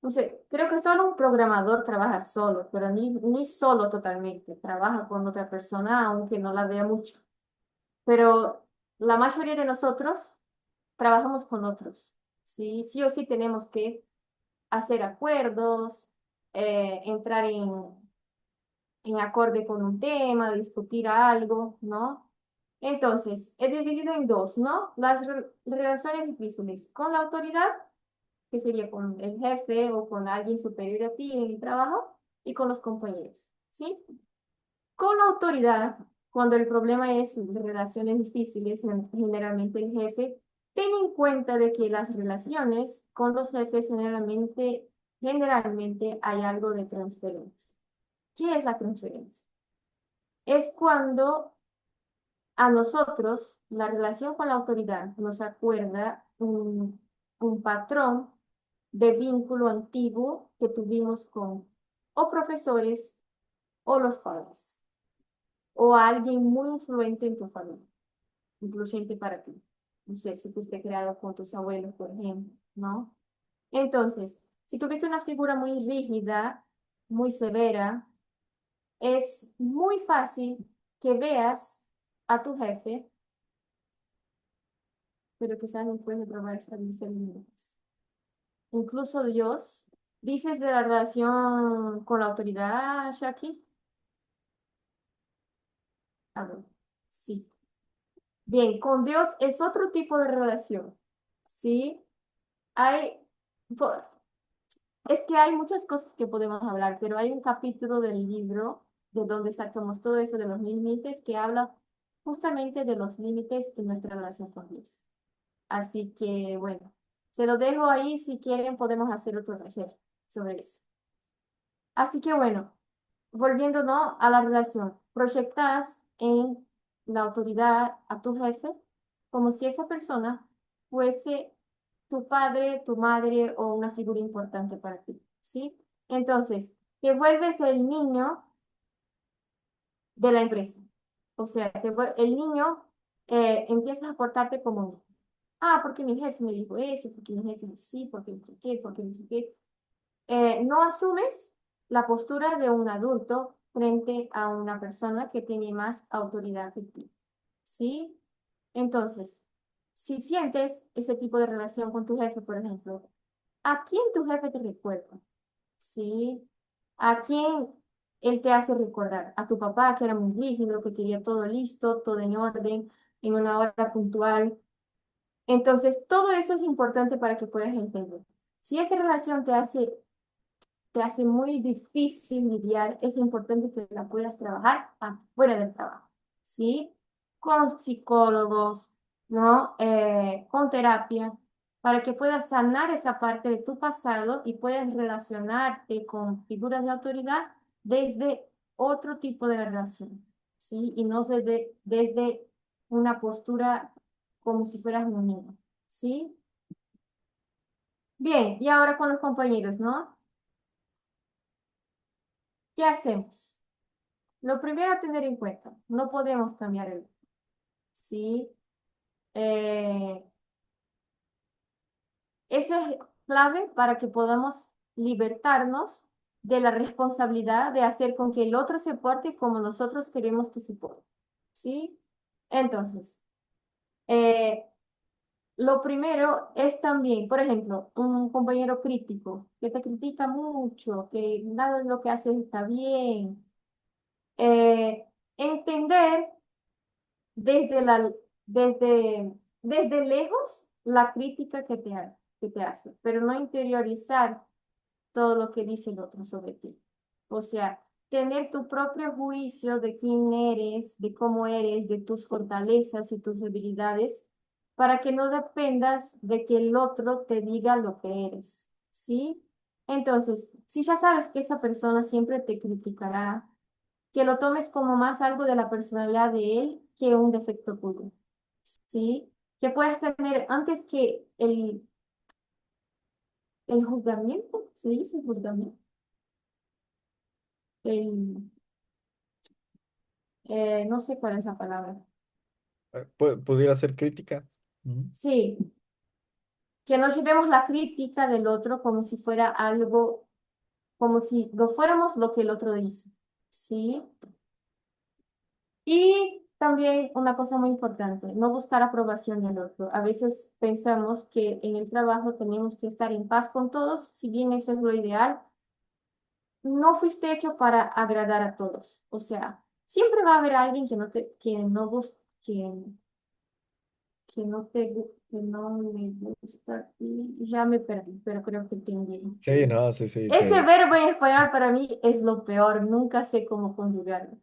sé, creo que solo un programador trabaja solo, pero ni solo totalmente, trabaja con otra persona aunque no la vea mucho. Pero la mayoría de nosotros trabajamos con otros, ¿sí? Sí o sí tenemos que hacer acuerdos, entrar en acorde con un tema, discutir algo, ¿no? Entonces, he dividido en dos, ¿no? Las relaciones difíciles con la autoridad, que sería con el jefe o con alguien superior a ti en el trabajo, y con los compañeros, ¿sí? Con la autoridad, cuando el problema es relaciones difíciles, generalmente el jefe, ten en cuenta de que las relaciones con los jefes generalmente hay algo de transferencia. ¿Qué es la transferencia? Es cuando a nosotros, la relación con la autoridad nos acuerda un patrón de vínculo antiguo que tuvimos con o profesores o los padres o a alguien muy influente en tu familia, influyente para ti. No sé si fuiste creado con tus abuelos, por ejemplo, ¿no? Entonces, si tuviste una figura muy rígida, muy severa, es muy fácil que veas a tu jefe pero quizás después de probar establecer límites. Incluso Dios, dices de la relación con la autoridad, Shaki. A ver, sí. Bien, con Dios es otro tipo de relación, ¿sí? Hay, po- es que hay muchas cosas que podemos hablar, pero hay un capítulo del libro de donde sacamos todo eso de los límites que habla justamente de los límites en nuestra relación con Dios. Así que, bueno, se lo dejo ahí. Si quieren, podemos hacer otro taller sobre eso. Así que, bueno, volviendo, ¿no? A la relación, proyectas en la autoridad a tu jefe como si esa persona fuese tu padre, tu madre o una figura importante para ti, ¿sí? Entonces, te vuelves el niño de la empresa. O sea, el niño empieza a portarte como un niño. Ah, porque mi jefe me dijo eso, porque mi jefe sí, porque no sé qué, porque no sé qué. No asumes la postura de un adulto frente a una persona que tiene más autoridad que ti. ¿sí? Entonces, si sientes ese tipo de relación con tu jefe, por ejemplo, ¿a quién tu jefe te recuerda? ¿Sí? ¿A quién él te hace recordar? A tu papá, que era muy rígido, que quería todo listo, todo en orden, en una hora puntual. Entonces, todo eso es importante para que puedas entender. Si esa relación te hace muy difícil lidiar, es importante que la puedas trabajar afuera del trabajo, ¿sí? Con psicólogos, ¿no? Con terapia, para que puedas sanar esa parte de tu pasado y puedas relacionarte con figuras de autoridad desde otro tipo de relación, ¿sí? Y no desde una postura como si fueras un niño, ¿sí? Bien, y ahora con los compañeros, ¿no? ¿Qué hacemos? Lo primero a tener en cuenta, no podemos cambiar el, ¿sí? Eh, Eso es clave para que podamos libertarnos de la responsabilidad de hacer con que el otro se porte como nosotros queremos que se porte, ¿sí? Entonces, eh, lo primero es también, por ejemplo, un compañero crítico que te critica mucho, que nada de lo que haces está bien. Entender desde desde lejos la crítica que te hace, pero no interiorizar todo lo que dice el otro sobre ti. O sea, tener tu propio juicio de quién eres, de cómo eres, de tus fortalezas y tus debilidades, para que no dependas de que el otro te diga lo que eres, ¿sí? Entonces, si ya sabes que esa persona siempre te criticará, que lo tomes como más algo de la personalidad de él que un defecto tuyo, ¿sí? Que puedas tener antes que el juzgamiento, ¿se dice juzgamiento? El, no sé cuál es la palabra. ¿Pudiera ser crítica? Ujú. Sí, que no llevemos la crítica del otro como si fuera algo, como si no fuéramos lo que el otro dice, ¿sí? Y también una cosa muy importante, no buscar aprobación del otro. A veces pensamos que en el trabajo tenemos que estar en paz con todos, si bien eso es lo ideal, no fuiste hecho para agradar a todos. O sea, siempre va a haber alguien que no que no le gusta y ya me perdí, pero creo que entendí. Sí, no, sí, sí, Ese verbo en español para mí es lo peor, nunca sé cómo conjugarlo.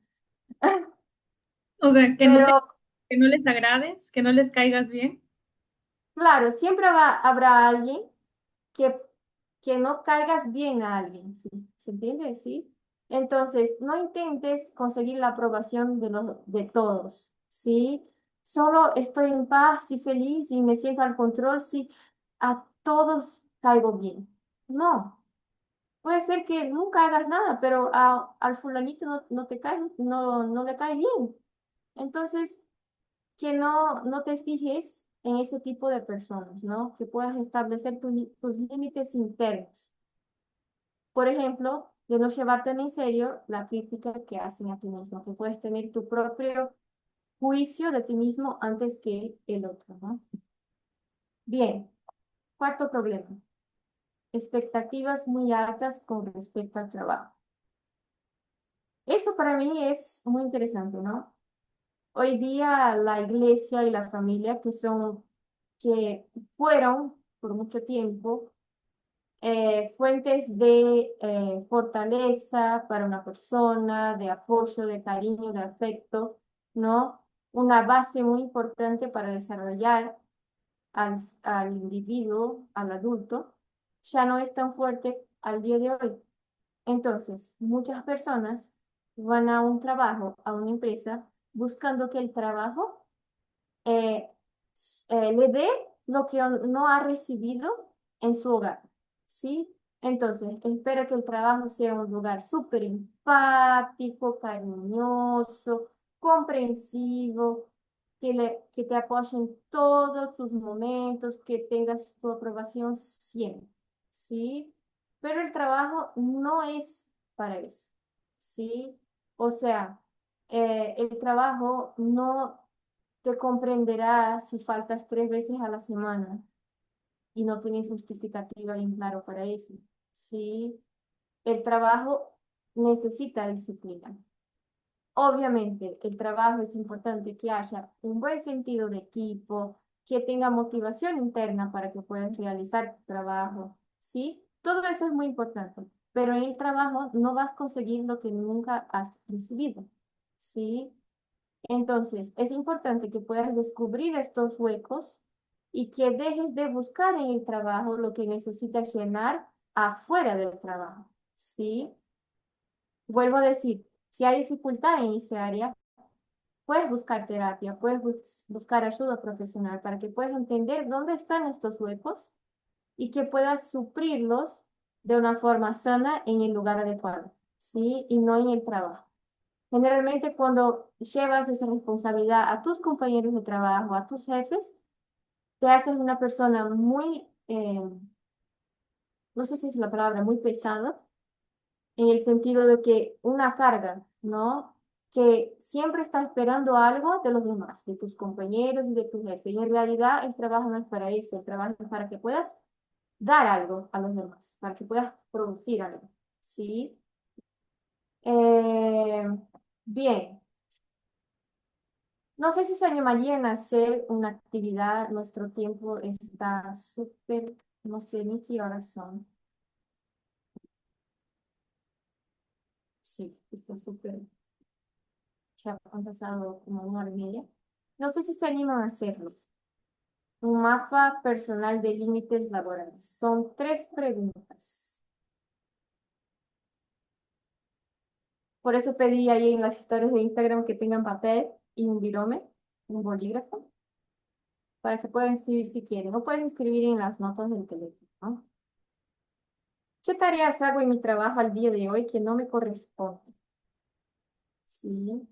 O sea, Pero que no les agrades, que no les caigas bien. claro, habrá alguien que, que no caigas bien a alguien, ¿sí? ¿Se entiende? ¿Sí? Entonces, no intentes conseguir la aprobación de todos, ¿sí? Solo estoy en paz y feliz y me siento al control si a todos caigo bien. No, puede ser que nunca hagas nada, pero al fulanito no te cae, no le cae bien. Entonces, que no te fijes en ese tipo de personas, ¿no? Que puedas establecer tus límites internos. Por ejemplo, de no llevarte en serio la crítica que hacen a ti mismo, que puedes tener tu propio juicio de ti mismo antes que el otro, ¿no? Bien, cuarto problema, expectativas muy altas con respecto al trabajo. Eso para mí es muy interesante, ¿no? Hoy día la iglesia y la familia, que fueron por mucho tiempo fuentes de fortaleza para una persona, de apoyo, de cariño, de afecto, ¿no? Una base muy importante para desarrollar al individuo, al adulto, ya no es tan fuerte al día de hoy. Entonces, muchas personas van a un trabajo, a una empresa, buscando que el trabajo eh, le dé lo que no ha recibido en su hogar, ¿sí? Entonces, espero que el trabajo sea un lugar súper empático, cariñoso, comprensivo, que te apoye en todos tus momentos, que tengas tu aprobación siempre, ¿sí? Pero el trabajo no es para eso, ¿sí? O sea, el trabajo no te comprenderá si faltas 3 veces a la semana y no tienes justificativa bien claro para eso. Sí, el trabajo necesita disciplina. Obviamente, el trabajo es importante que haya un buen sentido de equipo, que tenga motivación interna para que puedas realizar tu trabajo, ¿sí? Todo eso es muy importante, pero en el trabajo no vas a conseguir lo que nunca has recibido, ¿sí? Entonces, es importante que puedas descubrir estos huecos y que dejes de buscar en el trabajo lo que necesitas llenar afuera del trabajo, ¿sí? Vuelvo a decir, si hay dificultad en ese área, puedes buscar terapia, puedes buscar ayuda profesional para que puedas entender dónde están estos huecos y que puedas suplirlos de una forma sana en el lugar adecuado, ¿sí? Y no en el trabajo. Generalmente cuando llevas esa responsabilidad a tus compañeros de trabajo, a tus jefes, te haces una persona muy, no sé si es la palabra, muy pesada, en el sentido de que una carga, ¿no? Que siempre está esperando algo de los demás, de tus compañeros y de tu jefe. Y en realidad el trabajo no es para eso, el trabajo es para que puedas dar algo a los demás, para que puedas producir algo, ¿sí? Eh, bien, no sé si se animarían a hacer una actividad, nuestro tiempo está súper, no sé ni qué horas son. Sí, está súper. Ya han pasado como 1 hora y media. No sé si se animan a hacerlo. Un mapa personal de límites laborales. Son 3 preguntas. Por eso pedí ahí en las historias de Instagram que tengan papel y un virome, un bolígrafo, para que puedan escribir si quieren. O pueden escribir en las notas del teléfono, ¿no? ¿Qué tareas hago en mi trabajo al día de hoy que no me corresponden? Sí.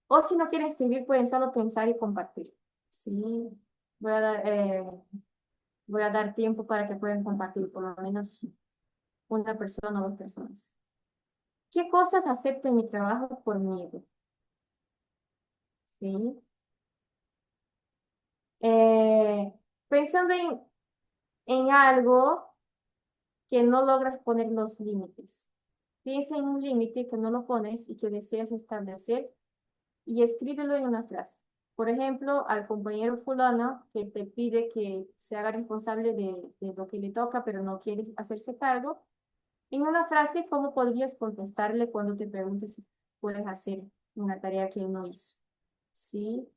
O si no quieren escribir, pueden solo pensar y compartir. Sí. Voy a dar, voy a dar tiempo para que puedan compartir por lo menos una persona o 2 personas. ¿Qué cosas acepto en mi trabajo por miedo? ¿Sí? Eh, pensando en algo que no logras poner los límites. Piensa en un límite que no lo pones y que deseas establecer y escríbelo en una frase. Por ejemplo, al compañero fulano que te pide que se haga responsable de lo que le toca, pero no quiere hacerse cargo. En una frase, ¿cómo podrías contestarle cuando te preguntes si puedes hacer una tarea que él no hizo? ¿Sí?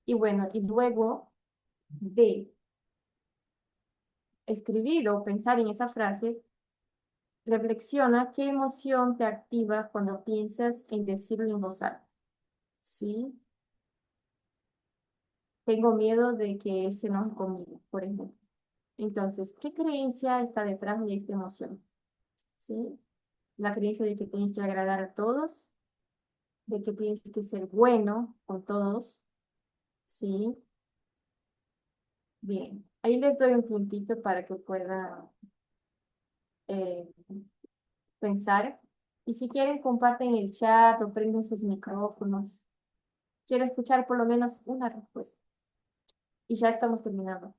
Y bueno, y luego de escribir o pensar en esa frase, reflexiona qué emoción te activa cuando piensas en decirlo en voz alta. ¿Sí? Tengo miedo de que él se enoje conmigo, por ejemplo. Entonces, ¿qué creencia está detrás de esta emoción? ¿Sí? La creencia de que tienes que agradar a todos, de que tienes que ser bueno con todos, ¿sí? Bien, ahí les doy un tiempito para que puedan eh, pensar. Y si quieren, comparten el chat o prenden sus micrófonos. Quiero escuchar por lo menos una respuesta. Y ya estamos terminando.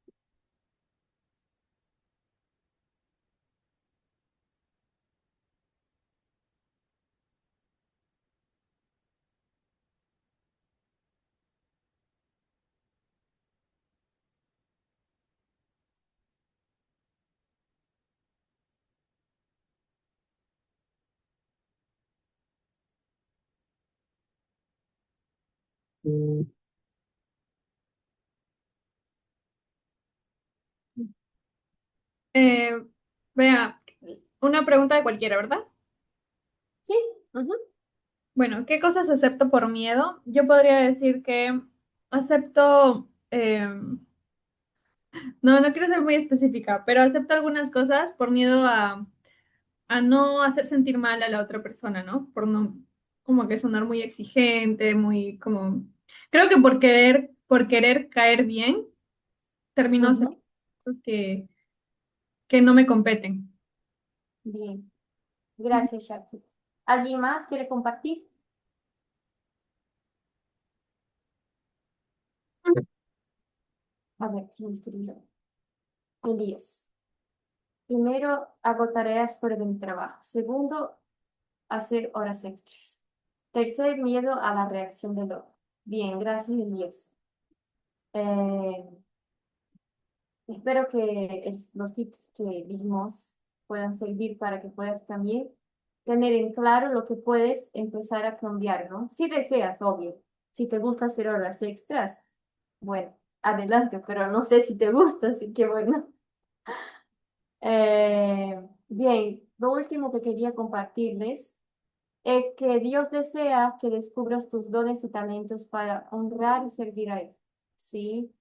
Eh, vea, una pregunta de cualquiera, ¿verdad? Sí, ujú, Bueno, ¿qué cosas acepto por miedo? Yo podría decir que acepto, no quiero ser muy específica, pero acepto algunas cosas por miedo a no hacer sentir mal a la otra persona, ¿no? Por no, como que sonar muy exigente, muy como, creo que por querer caer bien, termino haciendo ujú. cosas que no me competen. Bien, gracias, Shaki. ¿Alguien más quiere compartir? A ver, ¿quién escribió? Elías. Primero, hago tareas fuera de mi trabajo. Segundo, hacer horas extras. Tercer, miedo a la reacción del otro. Bien, gracias, Elías. Eh, Espero que los tips que dimos puedan servir para que puedas también tener en claro lo que puedes empezar a cambiar, ¿no? Si deseas, obvio. Si te gusta hacer horas extras, bueno, adelante, pero no sé si te gusta, así que bueno. Bien, lo último que quería compartirles es que Dios desea que descubras tus dones y talentos para honrar y servir a Él, ¿sí?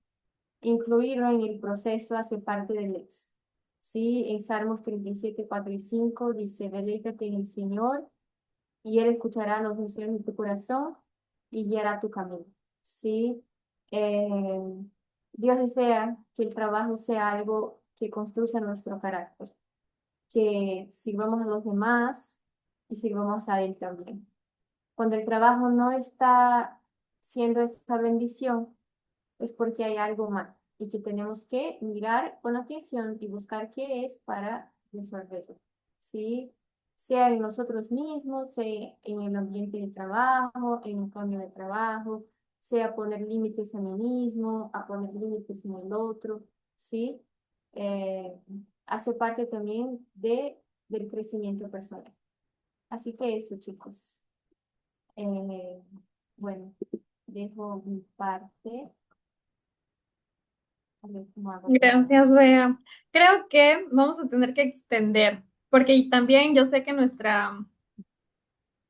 Incluirlo en el proceso hace parte del éxito. Sí, en Salmos 37, 4 y 5 dice, deleítate en el Señor y Él escuchará los deseos de tu corazón y guiará tu camino. Sí, Eh, Dios desea que el trabajo sea algo que construya nuestro carácter, que sirvamos a los demás y sirvamos a Él también. Cuando el trabajo no está siendo esta bendición, es porque hay algo mal y que tenemos que mirar con atención y buscar qué es para resolverlo, ¿sí? Sea en nosotros mismos, sea en el ambiente de trabajo, en un cambio de trabajo, sea poner límites a mí mismo, a poner límites en el otro, ¿sí? Eh, Hace parte también del crecimiento personal. Así que eso, chicos. Eh, bueno, dejo mi parte. A ver cómo hago para... Gracias, Bea. Creo que vamos a tener que extender, porque también yo sé que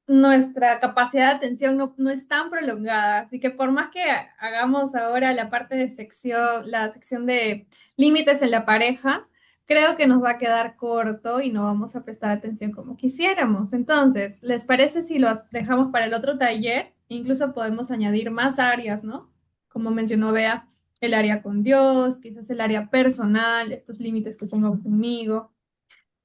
nuestra capacidad de atención no es tan prolongada, así que por más que hagamos ahora la parte de sección, la sección de límites en la pareja, creo que nos va a quedar corto y no vamos a prestar atención como quisiéramos. Entonces, ¿les parece si lo dejamos para el otro taller? Incluso podemos añadir más áreas, ¿no? Como mencionó Bea, el área con Dios, quizás el área personal, estos límites que tengo conmigo.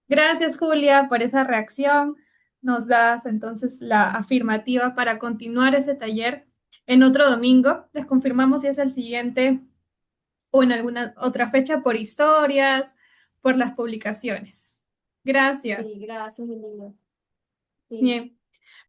Gracias, Julia, por esa reacción. Nos das entonces la afirmativa para continuar ese taller en otro domingo. Les confirmamos si es el siguiente o en alguna otra fecha por historias, por las publicaciones. Sí, Gracias. gracias, Elías. Sí. Bien.